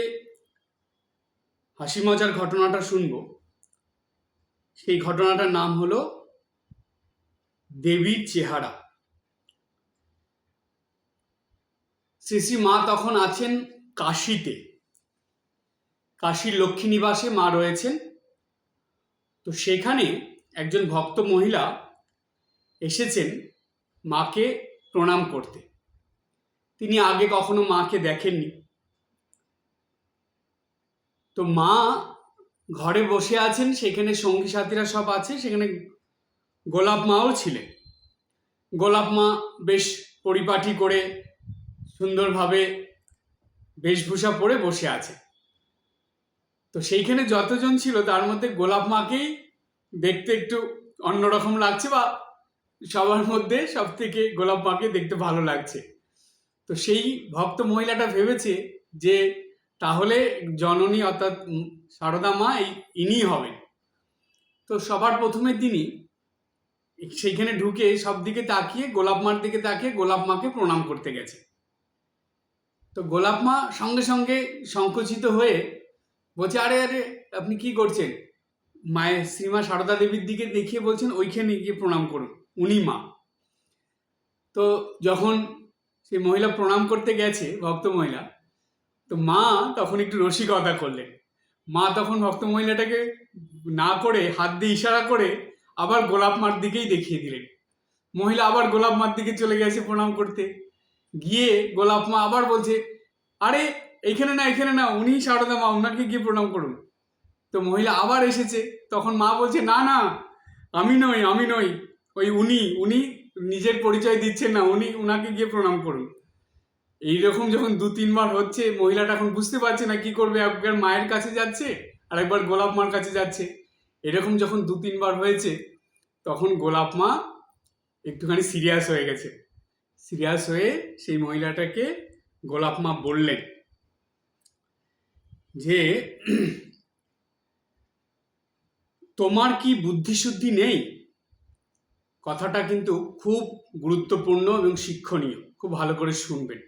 হাসি মজার ঘটনাটা শুনবো, সেই ঘটনাটার নাম হলো দেবীর চেহারা। শ্রী শ্রী মা তখন আছেন কাশীতে, কাশীর লক্ষ্মী নিবাসে মা রয়েছেন। তো সেখানে একজন ভক্ত মহিলা এসেছেন মাকে প্রণাম করতে। তিনি আগে কখনো মাকে দেখেননি। তো মা ঘরে বসে আছেন, সেখানে সঙ্গী সাথীরা সব আছে, সেখানে গোলাপ মাও ছিলেন। গোলাপ মা বেশ পরিপাটি করে সুন্দরভাবে বেশভূষা পরে বসে আছে। তো সেইখানে যতজন ছিল তার মধ্যে গোলাপ মাকেই দেখতে একটু অন্যরকম লাগছে, বা সবার মধ্যে সব থেকে গোলাপ মাকে দেখতে ভালো লাগছে। তো সেই ভক্ত মহিলাটা ভেবেছে যে তাহলে জননী অর্থাৎ সারদা মা ইনিই হবেন। তো সবার প্রথমের দিনই সেইখানে ঢুকে সব দিকে তাকিয়ে গোলাপ মার দিকে তাকিয়ে গোলাপ মাকে প্রণাম করতে গেছে। তো গোলাপ মা সঙ্গে সঙ্গে সংকুচিত হয়ে বলছে, আরে আরে আপনি কি করছেন? মায়ের শ্রীমা সারদা দেবীর দিকে দেখিয়ে বলছেন ওইখানে গিয়ে প্রণাম করুন, উনি মা। তো যখন সেই মহিলা প্রণাম করতে গেছে, ভক্ত মহিলা, তো মা তখন একটু রসিকতা করলেন। মা তখন ভক্ত মহিলাটাকে না করে হাত দিয়ে ইশারা করে আবার গোলাপ মার দিকেই দেখিয়ে দিলেন। মহিলা আবার গোলাপ মার দিকে চলে গেছে প্রণাম করতে। গিয়ে গোলাপ মা আবার বলছে, আরে এইখানে না, এখানে না, উনি সারদা মা, ওনাকে গিয়ে প্রণাম করুন। তো মহিলা আবার এসেছে, তখন মা বলছে, না না, আমি নই, আমি নই, ওই উনি উনি নিজের পরিচয় দিচ্ছেন না, উনাকে গিয়ে প্রণাম করুন। এইরকম যখন 2-3 বার হচ্ছে, মহিলাটা এখন বুঝতে পারছে না কি করবে, একবার মায়ের কাছে যাচ্ছে আর একবার গোলাপ মার কাছে যাচ্ছে। এরকম যখন 2-3 বার হয়েছে, তখন গোলাপ মা একটুখানি সিরিয়াস হয়ে গেছে। সিরিয়াস হয়ে সেই মহিলাটাকে গোলাপ মা বললেন যে তোমার কি বুদ্ধিশুদ্ধি নেই? কথাটা কিন্তু খুব গুরুত্বপূর্ণ এবং শিক্ষণীয়, খুব ভালো করে শুনবেন।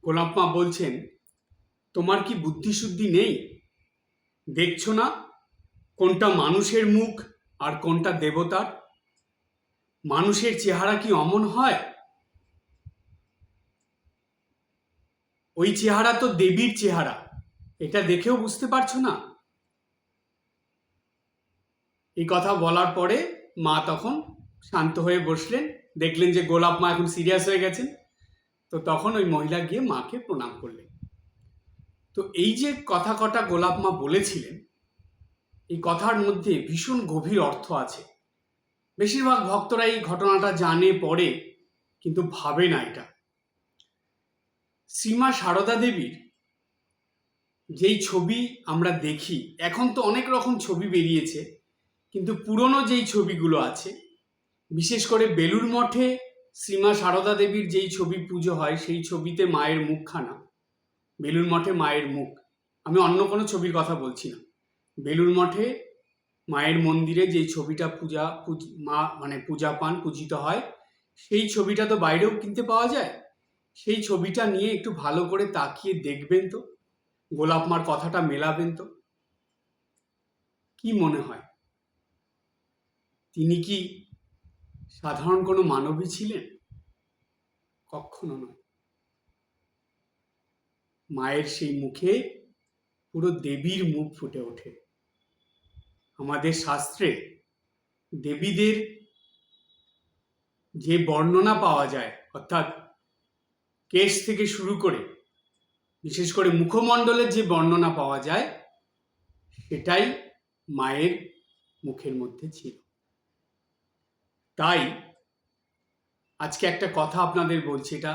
গোলাপ মা বলছেন, তোমার কি বুদ্ধিশুদ্ধি নেই? দেখছো না কোনটা মানুষের মুখ আর কোনটা দেবতার? মানুষের চেহারা কি অমন হয়? ওই চেহারা তো দেবীর চেহারা, এটা দেখেও বুঝতে পারছো না? এই কথা বলার পরে মা তখন শান্ত হয়ে বসলেন, দেখলেন যে গোলাপ মা এখন সিরিয়াস হয়ে গেছেন। তো তখন ওই মহিলা গিয়ে মাকে প্রণাম করলেন। তো এই যে কথা কটা গোলাপ মা বলেছিলেন, এই কথার মধ্যে ভীষণ গভীর অর্থ আছে। বেশিরভাগ ভক্তরা এই ঘটনাটা জানে পড়ে, কিন্তু ভাবে না এটা। শ্রীমা সারদা দেবীর যেই ছবি আমরা দেখি, এখন তো অনেক রকম ছবি বেরিয়েছে, কিন্তু পুরনো যেই ছবিগুলো আছে, বিশেষ করে বেলুড় মঠে শ্রীমা সারদা দেবীর যেই ছবি পুজো হয়, সেই ছবিতে মায়ের মুখখানা, বেলুড় মঠে মায়ের মুখ, আমি অন্য কোনো ছবির কথা বলছি না, বেলুড় মঠে মায়ের মন্দিরে যেই ছবিটা পূজা পান, পূজিত হয়, সেই ছবিটা তো বাইরেও কিনতে পাওয়া যায়। সেই ছবিটা নিয়ে একটু ভালো করে তাকিয়ে দেখবেন তো, গোলাপ মার কথাটা মেলাবেন তো, কি মনে হয় তিনি কি সাধারণ কোনো মানবী ছিলেন? কখনো নয়। মায়ের সেই মুখে পুরো দেবীর মুখ ফুটে ওঠে। আমাদের শাস্ত্রে দেবীদের যে বর্ণনা পাওয়া যায়, অর্থাৎ কেশ থেকে শুরু করে বিশেষ করে মুখমণ্ডলের যে বর্ণনা পাওয়া যায়, সেটাই মায়ের মুখের মধ্যে ছিল। তাই আজকে একটা কথা আপনাদের বলছি, এটা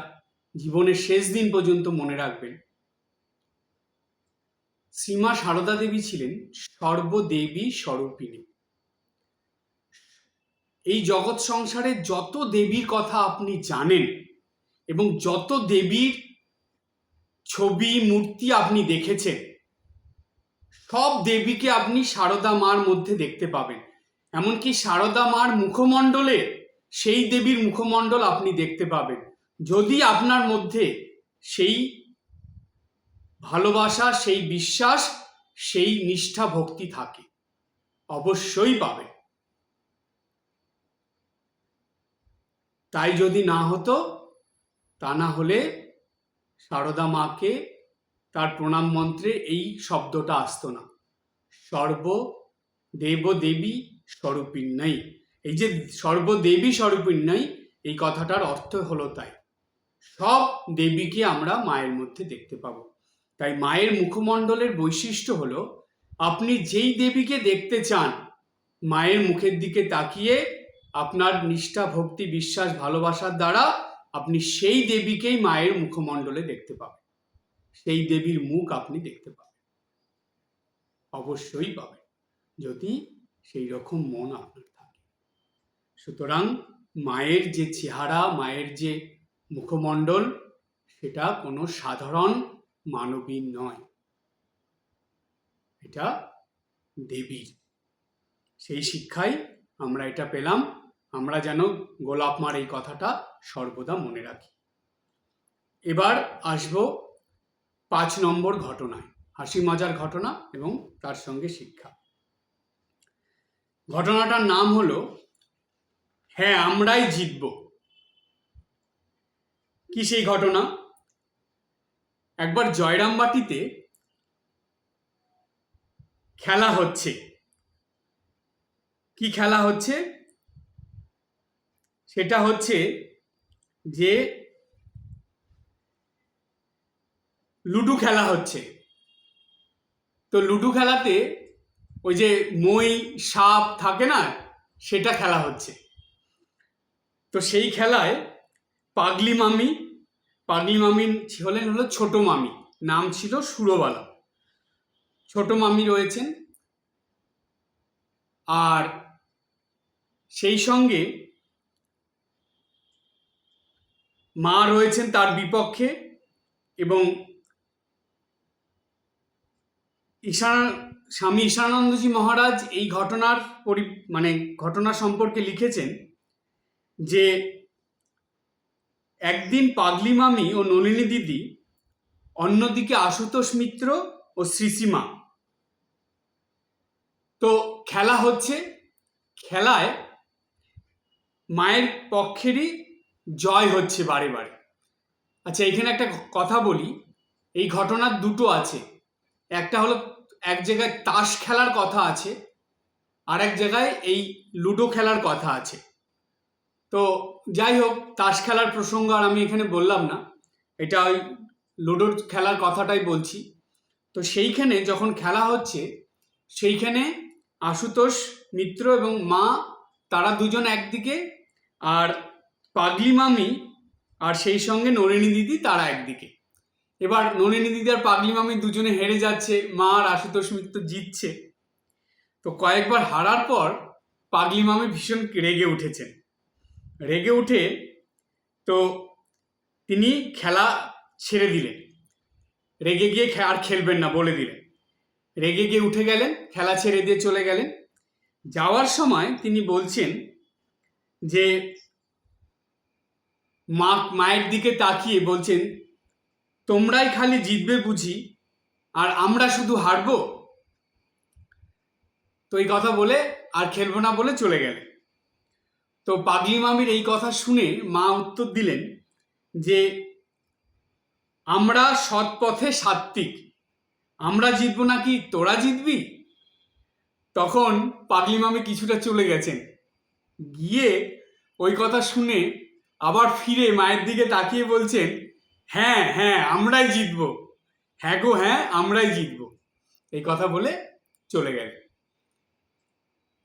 জীবনের শেষ দিন পর্যন্ত মনে রাখবেন। শ্রীমা সারদা দেবী ছিলেন সর্বদেবী স্বরূপিণী। এই জগৎ সংসারে যত দেবীর কথা আপনি জানেন এবং যত দেবীর ছবি মূর্তি আপনি দেখেছেন, সব দেবীকে আপনি সারদা মার মধ্যে দেখতে পাবেন। এমনকি সারদা মার মুখমণ্ডলে সেই দেবীর মুখমণ্ডল আপনি দেখতে পাবেন, যদি আপনার মধ্যে সেই ভালোবাসা, সেই বিশ্বাস, সেই নিষ্ঠা ভক্তি থাকে, অবশ্যই পাবেন। তাই যদি না হতো, তা না হলে সারদা মাকে তার প্রণাম মন্ত্রে এই শব্দটা আসতো না, সর্বদেব দেবী স্বরূপিণ্যই। এই যে সর্বদেবী স্বরূপিণ্যই, এই কথাটার অর্থ হলো তাই, সব দেবীকে আমরা মায়ের মধ্যে দেখতে পাবো। তাই মায়ের মুখমণ্ডলের বৈশিষ্ট্য হলো, আপনি যেই দেবীকে দেখতে চান, মায়ের মুখের দিকে তাকিয়ে আপনার নিষ্ঠা ভক্তি বিশ্বাস ভালোবাসার দ্বারা আপনি সেই দেবীকেই মায়ের মুখমণ্ডলে দেখতে পাবেন, সেই দেবীর মুখ আপনি দেখতে পাবেন, অবশ্যই পাবেন, যদি সেই রকম মন আপনার থাকে। সুতরাং মায়ের যে চেহারা, মায়ের যে মুখমণ্ডল, সেটা কোনো সাধারণ মানবী নয়, এটা দেবীর। সেই শিক্ষায় আমরা এটা পেলাম। আমরা যেন গোলাপ মার এই কথাটা সর্বদা মনে রাখি। এবার আসব 5 নম্বর ঘটনায়, হাসি মজার ঘটনা এবং তার সঙ্গে শিক্ষা। ঘটনাটার নাম হলো হ্যাঁ আমরাই জিতব। কি সেই ঘটনা? একবার জয়রামবাটিতে খেলা হচ্ছে। কি খেলা হচ্ছে? সেটা হচ্ছে যে লুডো খেলা হচ্ছে। তো লুডো খেলাতে ওই যে মই সাপ থাকে না, সেটা খেলা হচ্ছে। তো সেই খেলায় পাগলি মামি হলো ছোট মামি, নাম ছিল সুরবালা। ছোট মামি রয়েছেন, আর সেই সঙ্গে মা রয়েছেন তার বিপক্ষে, এবং স্বামী ঈশানানন্দজি মহারাজ এই ঘটনা সম্পর্কে লিখেছেন যে একদিন পাগলি মামি ও নলিনী দিদি, অন্যদিকে আশুতোষ মিত্র ও শ্রীসীমা। তো খেলা হচ্ছে, খেলায় মায়ের পক্ষেরই জয় হচ্ছে বারে বারে। আচ্ছা, এখানে একটা কথা বলি, এই ঘটনার দুটো আছে। একটা হলো এক জায়গায় তাস খেলার কথা আছে, আর এক জায়গায় এই লুডো খেলার কথা আছে। তো যাই হোক, তাস খেলার প্রসঙ্গ আর আমি এখানে বললাম না, এটা ওই লুডোর খেলার কথাটাই বলছি। তো সেইখানে যখন খেলা হচ্ছে, সেইখানে আশুতোষ মিত্র এবং মা, তারা দুজন একদিকে, আর পাগলি মামি আর সেই সঙ্গে নলিনী দিদি তারা একদিকে। এবার নলিনী দিদি আর পাগলি মামি দুজনে হেরে যাচ্ছে, মা আর আশুতোষ মিত্র জিতছে। তো কয়েকবার হারার পর পাগলি মামি ভীষণ রেগে উঠেছেন। রেগে উঠে তো তিনি খেলা ছেড়ে দিলেন, রেগে গিয়ে আর খেলবেন না বলে দিলেন। রেগে গিয়ে উঠে গেলেন, খেলা ছেড়ে দিয়ে চলে গেলেন। যাওয়ার সময় তিনি বলছেন যে মায়ের দিকে তাকিয়ে বলছেন, তোমরাই খালি জিতবে বুঝি, আর আমরা শুধু হারবো? তো এই কথা বলে আর খেলবো না বলে চলে গেলেন। তো পাগলি মামির এই কথা শুনে মা উত্তর দিলেন যে আমরা সৎ পথে সাত্ত্বিক, আমরা জিতবো নাকি তোরা জিতবি? তখন পাগলি মামি কিছুটা চলে গেছেন, গিয়ে ওই কথা শুনে আবার ফিরে মায়ের দিকে তাকিয়ে বলছেন, হ্যাঁ হ্যাঁ আমরাই জিতবো, হ্যাঁ গো হ্যাঁ আমরাই জিতবো, এই কথা বলে চলে গেলেন।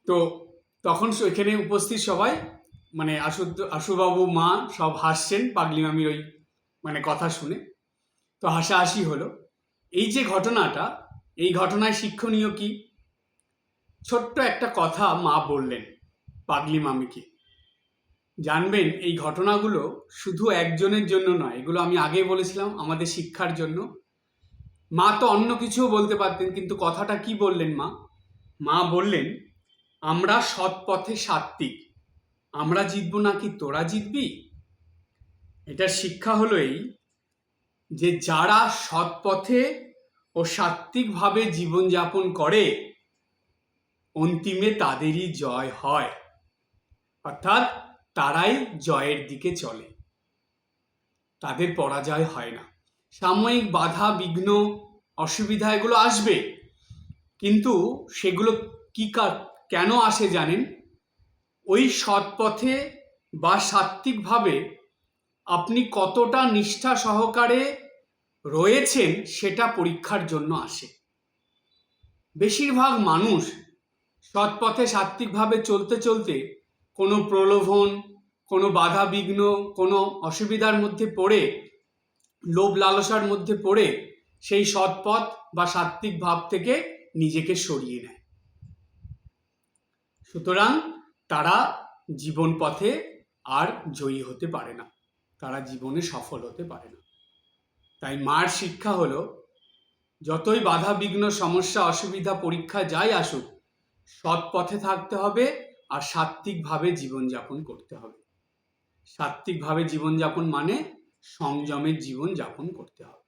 তো তখন এখানে উপস্থিত সবাই মানে আশুবাবু মা সব হাসছেন পাগলি মামির ওই মানে কথা শুনে। তো হাসাহাসি হলো। এই যে ঘটনাটা, এই ঘটনায় শিক্ষণীয় কি? ছোট্ট একটা কথা মা বললেন পাগলি মামিকে। জানবেন এই ঘটনাগুলো শুধু একজনের জন্য নয়, এগুলো আমি আগে বলেছিলাম আমাদের শিক্ষার জন্য। মা তো অন্য কিছুও বলতে পারতেন, কিন্তু কথাটা কি বললেন মা? মা বললেন আমরা সৎ পথে সাত্ত্বিক, আমরা জিতবো নাকি তোরা জিতবি? এটার শিক্ষা হলো এই যে যারা সৎ পথে ও সাত্ত্বিকভাবে জীবনযাপন করে অন্তিমে তাদেরই জয় হয়, অর্থাৎ তারাই জয়ের দিকে চলে, তাদের পরাজয় হয় না। সাময়িক বাধা বিঘ্ন অসুবিধা এগুলো আসবে, কিন্তু সেগুলো কেন আসে জানেন? ওই সৎ পথে বা সাত্ত্বিকভাবে আপনি কতটা নিষ্ঠা সহকারে রয়েছেন সেটা পরীক্ষার জন্য আসে। বেশিরভাগ মানুষ সৎ পথে সাত্ত্বিকভাবে চলতে চলতে কোনো প্রলোভন, কোনো বাধা বিঘ্ন, কোনো অসুবিধার মধ্যে পড়ে, লোভ লালসার মধ্যে পড়ে সেই সৎ পথ বা সাত্ত্বিক ভাব থেকে নিজেকে সরিয়ে নেয়। সুতরাং তারা জীবন পথে আর জয়ী হতে পারে না, তারা জীবনে সফল হতে পারে না। তাই মার শিক্ষা হলো যতই বাধা বিঘ্ন সমস্যা অসুবিধা পরীক্ষা যাই আসুক, সৎ পথে থাকতে হবে আর সাত্ত্বিকভাবে জীবনযাপন করতে হবে। সাত্ত্বিকভাবে জীবনযাপন মানে সংযমের জীবনযাপন করতে হবে।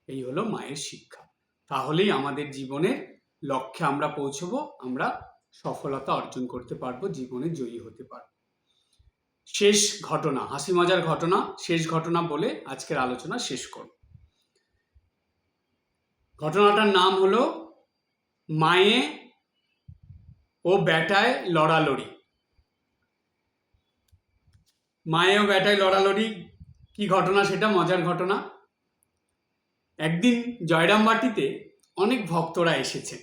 এই হলো মায়ের শিক্ষা। তাহলেই আমাদের জীবনের লক্ষ্যে আমরা পৌঁছবো, আমরা সফলতা অর্জন করতে পারবো, জীবনে জয়ী হতে পারবো। শেষ ঘটনা, হাসি মজার ঘটনা, শেষ ঘটনা বলে আজকের আলোচনা শেষ করব। ঘটনাটার নাম হলো মায়ে ও বেটায় লড়ালড়ি। মায়ে ও বেটায় লড়ালড়ি কি ঘটনা? সেটা মজার ঘটনা। একদিন জয়রামবাটিতে অনেক ভক্তরা এসেছেন,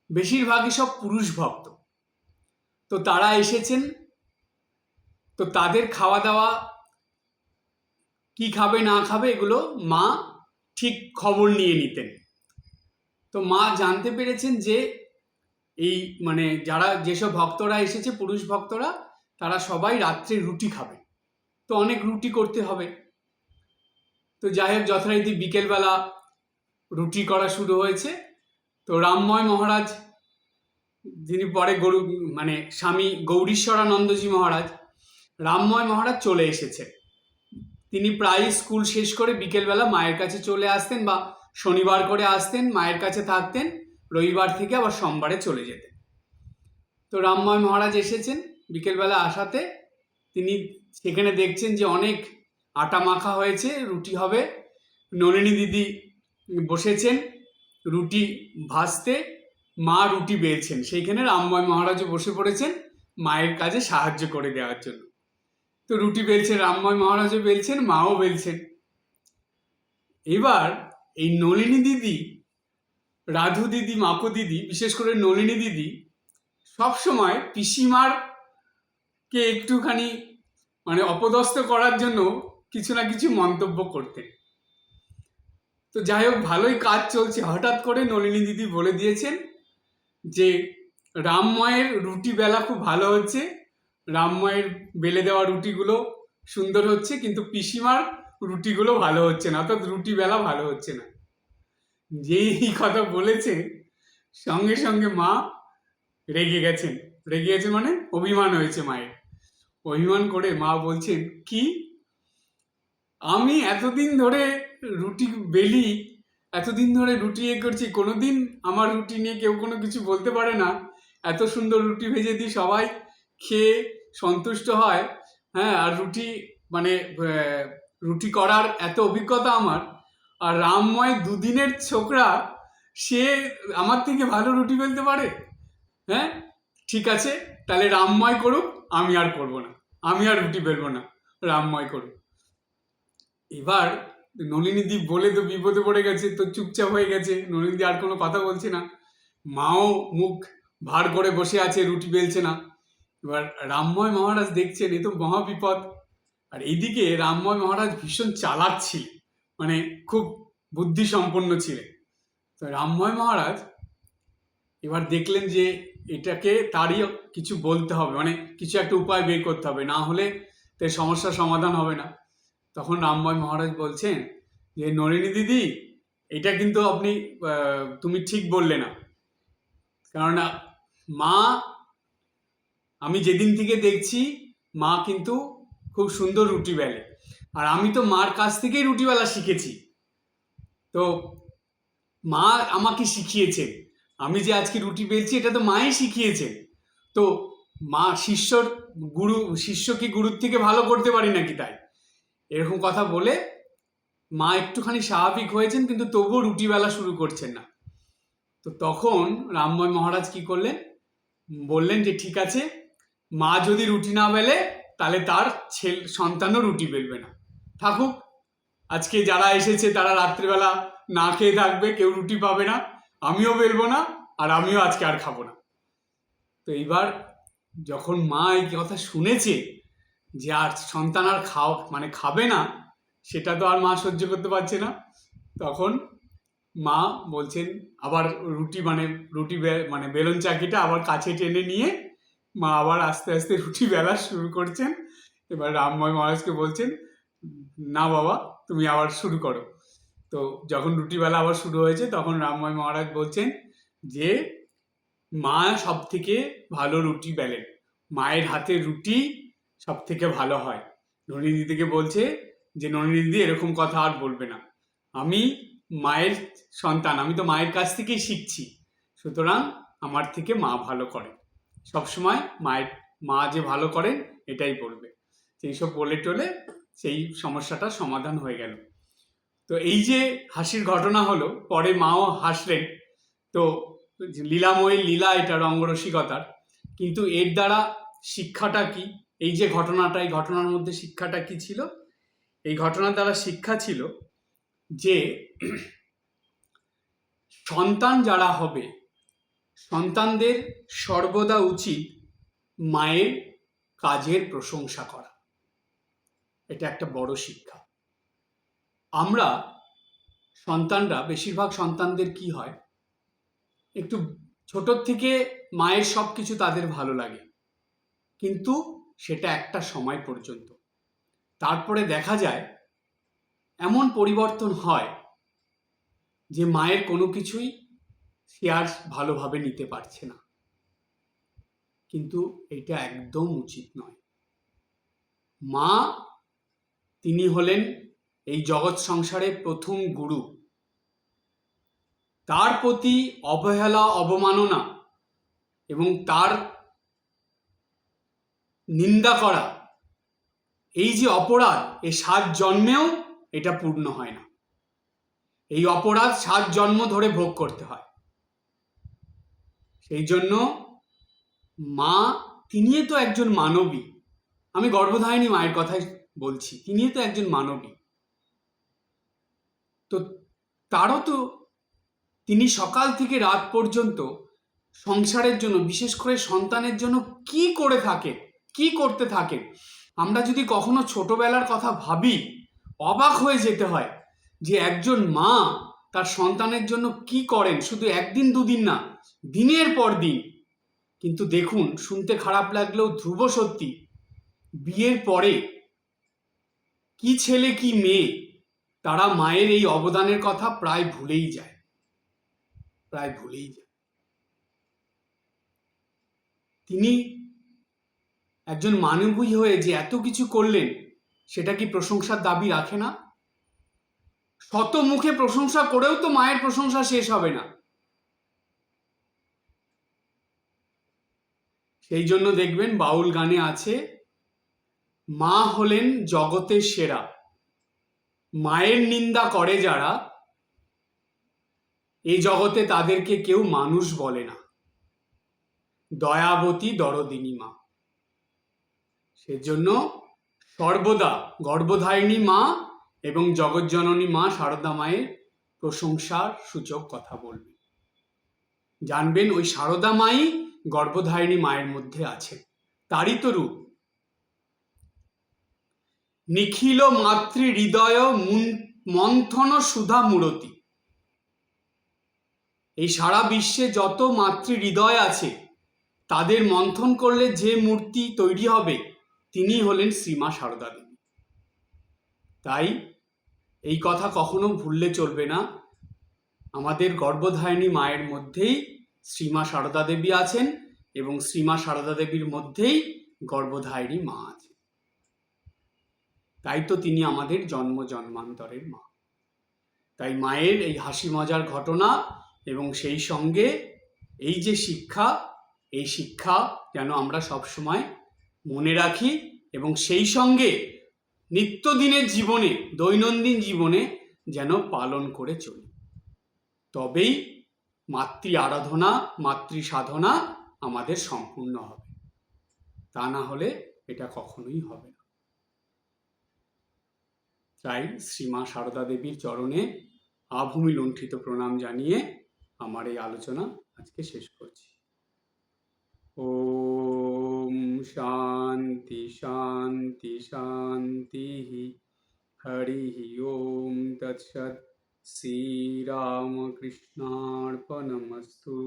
বেশিরভাগই সব পুরুষ ভক্ত। তো তারা এসেছেন, তো তাদের খাওয়া দাওয়া কি খাবে না খাবে এগুলো মা ঠিক খবর নিয়ে নিতেন। তো মা জানতে পেরেছেন যে এই মানে যেসব ভক্তরা এসেছে পুরুষ ভক্তরা, তারা সবাই রাত্রে রুটি খাবে, তো অনেক রুটি করতে হবে। তো যাই হোক, যথারীতি বিকেলবেলা রুটি করা শুরু হয়েছে। তো রামময় মহারাজ, যিনি পরে স্বামী গৌরীশ্বরানন্দজি মহারাজ, রামময় মহারাজ চলে এসেছেন। তিনি প্রায় স্কুল শেষ করে বিকেলবেলা মায়ের কাছে চলে আসতেন, বা শনিবার করে আসতেন, মায়ের কাছে থাকতেন, রবিবার থেকে আবার সোমবারে চলে যেতেন। তো রামময় মহারাজ এসেছেন, বিকেলবেলা আসাতে তিনি সেখানে দেখছেন যে অনেক আটা মাখা হয়েছে, রুটি হবে। নলিনী দিদি বসেছেন রুটি ভাজতে, মা রুটি বেলছেন, সেইখানে রামময় মহারাজও বসে পড়েছেন মায়ের কাজে সাহায্য করে দেওয়ার জন্য। তো রুটি বেলছেন, রামময় মহারাজও বেলছেন, মাও বেলছেন। এবার এই নলিনী দিদি, রাধু দিদি, মাকু দিদি, বিশেষ করে নলিনী দিদি সবসময় পিসিমার কে একটুখানি অপদস্থ করার জন্য কিছু না কিছু মন্তব্য করতেন। তো যাই হোক, ভালোই কাজ চলছে, হঠাৎ করে নলিনী দিদি বলে দিয়েছেন যে রামময়ের রুটি বেলা খুব ভালো হচ্ছে, রামময়ের বেলে দেওয়া রুটিগুলো সুন্দর হচ্ছে, কিন্তু পিসিমার রুটিগুলো ভালো হচ্ছে না, অর্থাৎ রুটি বেলা ভালো হচ্ছে না। যেই এই কথা বলেছে, সঙ্গে সঙ্গে মা রেগে গেছেন মানে অভিমান হয়েছে মায়ের। অভিমান করে মা বলছেন, কি আমি এতদিন ধরে রুটি বেলি, এতদিন ধরে রুটি করছি, কোনোদিন আমার রুটি নিয়ে কেউ কোনো কিছু বলতে পারে না, এত সুন্দর রুটি ভেজে দিই, সবাই খেয়ে সন্তুষ্ট হয়। হ্যাঁ, আর রুটি মানে রুটি করার এত অভিজ্ঞতা আমার। আর রামময় দুদিনের ছোকরা, সে আমার থেকে ভালো রুটি বেলতে পারে। হ্যাঁ, ঠিক আছে, তাহলে রামময় করুক, আমি আর করব না, আমি আর রুটি বেলবো না, রামময় করুক। এবার নলিনীদি বলে তো বিপদে পড়ে গেছে, তো চুপচাপ হয়ে গেছে, নলিনীদি আর কোনো কথা বলছে না। মাও মুখ ভার করে বসে আছে, রুটি বেলছে না। এবার রামময় মহারাজ দেখছেন এ তো মহা বিপদ। আর এইদিকে রামময় মহারাজ ভীষণ চালাক ছিলেন, মানে খুব বুদ্ধি সম্পন্ন ছিলেন। তো রামময় মহারাজ এবার দেখলেন যে এটাকে তারই কিছু বলতে হবে, মানে কিছু একটা উপায় বের করতে হবে, না হলে তো সমস্যার সমাধান হবে না। তখন রামময় মহারাজ বলছেন যে নলিনী দিদি, এটা কিন্তু আপনি তুমি ঠিক বললে না। কেননা মা, আমি যেদিন থেকে দেখছি মা কিন্তু খুব সুন্দর রুটি বেলে, আর আমি তো মার কাছ থেকেই রুটি বেলা শিখেছি। তো মা আমাকে শিখিয়েছেন, আমি যে আজকে রুটি বেলছি এটা তো মাই শিখিয়েছেন। তো মা শিষ্যর গুরু, শিষ্য কি গুরুর থেকে ভালো করতে পারি নাকি? তাই এরকম কথা বলে মা একটুখানি স্বাভাবিক হয়েছেন, কিন্তু তবুও রুটি বেলা শুরু করছেন না। তো তখন রামময় মহারাজ কি করলেন, বললেন যে ঠিক আছে, মা যদি রুটি না বেলে তাহলে তার সন্তানও রুটি বেলবে না, থাকুক। আজকে যারা এসেছে তারা রাত্রিবেলা না খেয়ে থাকবে, কেউ রুটি পাবে না, আমিও বেলবো না, আর আমিও আজকে আর খাবো না। তো এইবার যখন মা এই কথা শুনেছে যে আর সন্তান আর খাবে না, সেটা তো আর মা সহ্য করতে পারছে না। তখন মা বলছেন, আবার রুটি বেলন চাকিটা আবার কাছে টেনে নিয়ে মা আবার আস্তে আস্তে রুটি বেলা শুরু করছেন। এবার রামময় মহারাজকে বলছেন, না বাবা, তুমি আবার শুরু করো। তো যখন রুটি বেলা আবার শুরু হয়েছে, তখন রামময় মহারাজ বলছেন যে মা সব থেকে ভালো রুটি বেলেন, মায়ের হাতের রুটি সব থেকে ভালো হয়। নলিনী দিদিকে বলছে যে নলিনী দিদি এরকম কথা আর বলবে না, আমি মায়ের সন্তান, আমি তো মায়ের কাছ থেকেই শিখছি, সুতরাং আমার থেকে মা ভালো করে, সবসময় মা যে ভালো করেন এটাই বলবে। সেই সব বলে টলে সেই সমস্যাটার সমাধান হয়ে গেল। তো এই যে হাসির ঘটনা হলো, পরে মাও হাসলেন। তো লীলাময়ী লীলা, এটা রঙ্গরসিকতার, কিন্তু এর দ্বারা শিক্ষাটা কি? এই যে ঘটনাটা, এই ঘটনার মধ্যে শিক্ষাটা কি ছিল? এই ঘটনার দ্বারা শিক্ষা ছিল যে সন্তান যারা হবে, সন্তানদের সর্বদা উচিত মায়ের কাজের প্রশংসা করা। এটা একটা বড় শিক্ষা। আমরা সন্তানরা, বেশিরভাগ সন্তানদের কি হয়, একটু ছোটোর থেকে মায়ের সব কিছু তাদের ভালো লাগে, কিন্তু সেটা একটা সময় পর্যন্ত। তারপরে দেখা যায় এমন পরিবর্তন হয় যে মায়ের কোনো কিছুই সে আর ভালোভাবে নিতে পারছে না, কিন্তু এটা একদম উচিত নয়। মা, তিনি হলেন এই জগৎ সংসারের প্রথম গুরু। তার প্রতি অবহেলা, অবমাননা এবং তার নিন্দা করা, এই যে অপরাধ, এই 7 জন্মেও এটা পূর্ণ হয় না। এই অপরাধ 7 জন্ম ধরে ভোগ করতে হয়। সেই জন্য মা, তিনিই তো একজন মানবী। আমি গর্ভধারিণী মায়ের কথাই বলছি, তিনিই তো একজন মানবী। তো তারও তো, তিনি সকাল থেকে রাত পর্যন্ত সংসারের জন্য, বিশেষ করে সন্তানের জন্য কি করে থাকে, কি করতে থাকেন। আমরা যদি কখনো ছোটবেলার কথা ভাবি, অবাক হয়ে যেতে হয় যে একজন মা তার সন্তানের জন্য কি করেন, শুধু একদিন দুদিন না, দিনের পর দিন। কিন্তু দেখুন, শুনতে খারাপ লাগলেও ধ্রুব সত্যি, বিয়ের পরে কি ছেলে কি মেয়ে, তারা মায়ের এই অবদানের কথা প্রায় ভুলেই যায়। তিনি একজন মানবী হয়ে যে এত কিছু করলেন, সেটা কি প্রশংসার দাবি রাখে না? শত মুখে প্রশংসা করেও তো মায়ের প্রশংসা শেষ হবে না। সেই জন্য দেখবেন বাউল গানে আছে, মা হলেন জগতের সেরা, মায়ের নিন্দা করে যারা, এই জগতে তাদেরকে কেউ মানুষ বলে না, দয়াবতী দরদিনী মা। সেজন্য সর্বদা গর্ভধারিণী মা এবং জগজ্জননী মা শারদা মায়ের প্রশংসার সূচক কথা বলবে। জানবেন ওই শারদা মাই গর্ভধারিণী মায়ের মধ্যে আছে, তারই তো রূপ। নিখিল মাতৃ হৃদয় মন্থন সুধা মূরতি। এই সারা বিশ্বে যত মাতৃ হৃদয় আছে তাদের মন্থন করলে যে মূর্তি তৈরি হবে তিনি হলেন শ্রীমা শারদা দেবী। তাই এই কথা কখনো ভুললে চলবে না, আমাদের গর্ভধারিণী মায়ের মধ্যেই শ্রীমা শারদা দেবী আছেন এবং শ্রীমা শারদা দেবীর মধ্যেই গর্ভধারিণী মা আছে। তাই তো তিনি আমাদের জন্ম জন্মান্তরের মা। তাই মায়ের এই হাসি মজার ঘটনা এবং সেই সঙ্গে এই যে শিক্ষা, এই শিক্ষা যেন আমরা সবসময় মনে রাখি এবং সেই সঙ্গে নিত্যদিনের জীবনে, দৈনন্দিন জীবনে যেন পালন করে চলি। তবেই মাতৃ আরাধনা, মাতৃ সাধনা আমাদের সম্পূর্ণ হবে। তা না হলে এটা কখনোই হবে না। তাই শ্রীমা শারদা দেবীর চরণে আভূমি লুণ্ঠিত প্রণাম জানিয়ে আমার এই আলোচনা আজকে শেষ করছি। ওম শান্তি শান্তি শান্তি। হরি ওম তৎসৎ। শ্রীরামকৃষ্ণার্পণমস্তু।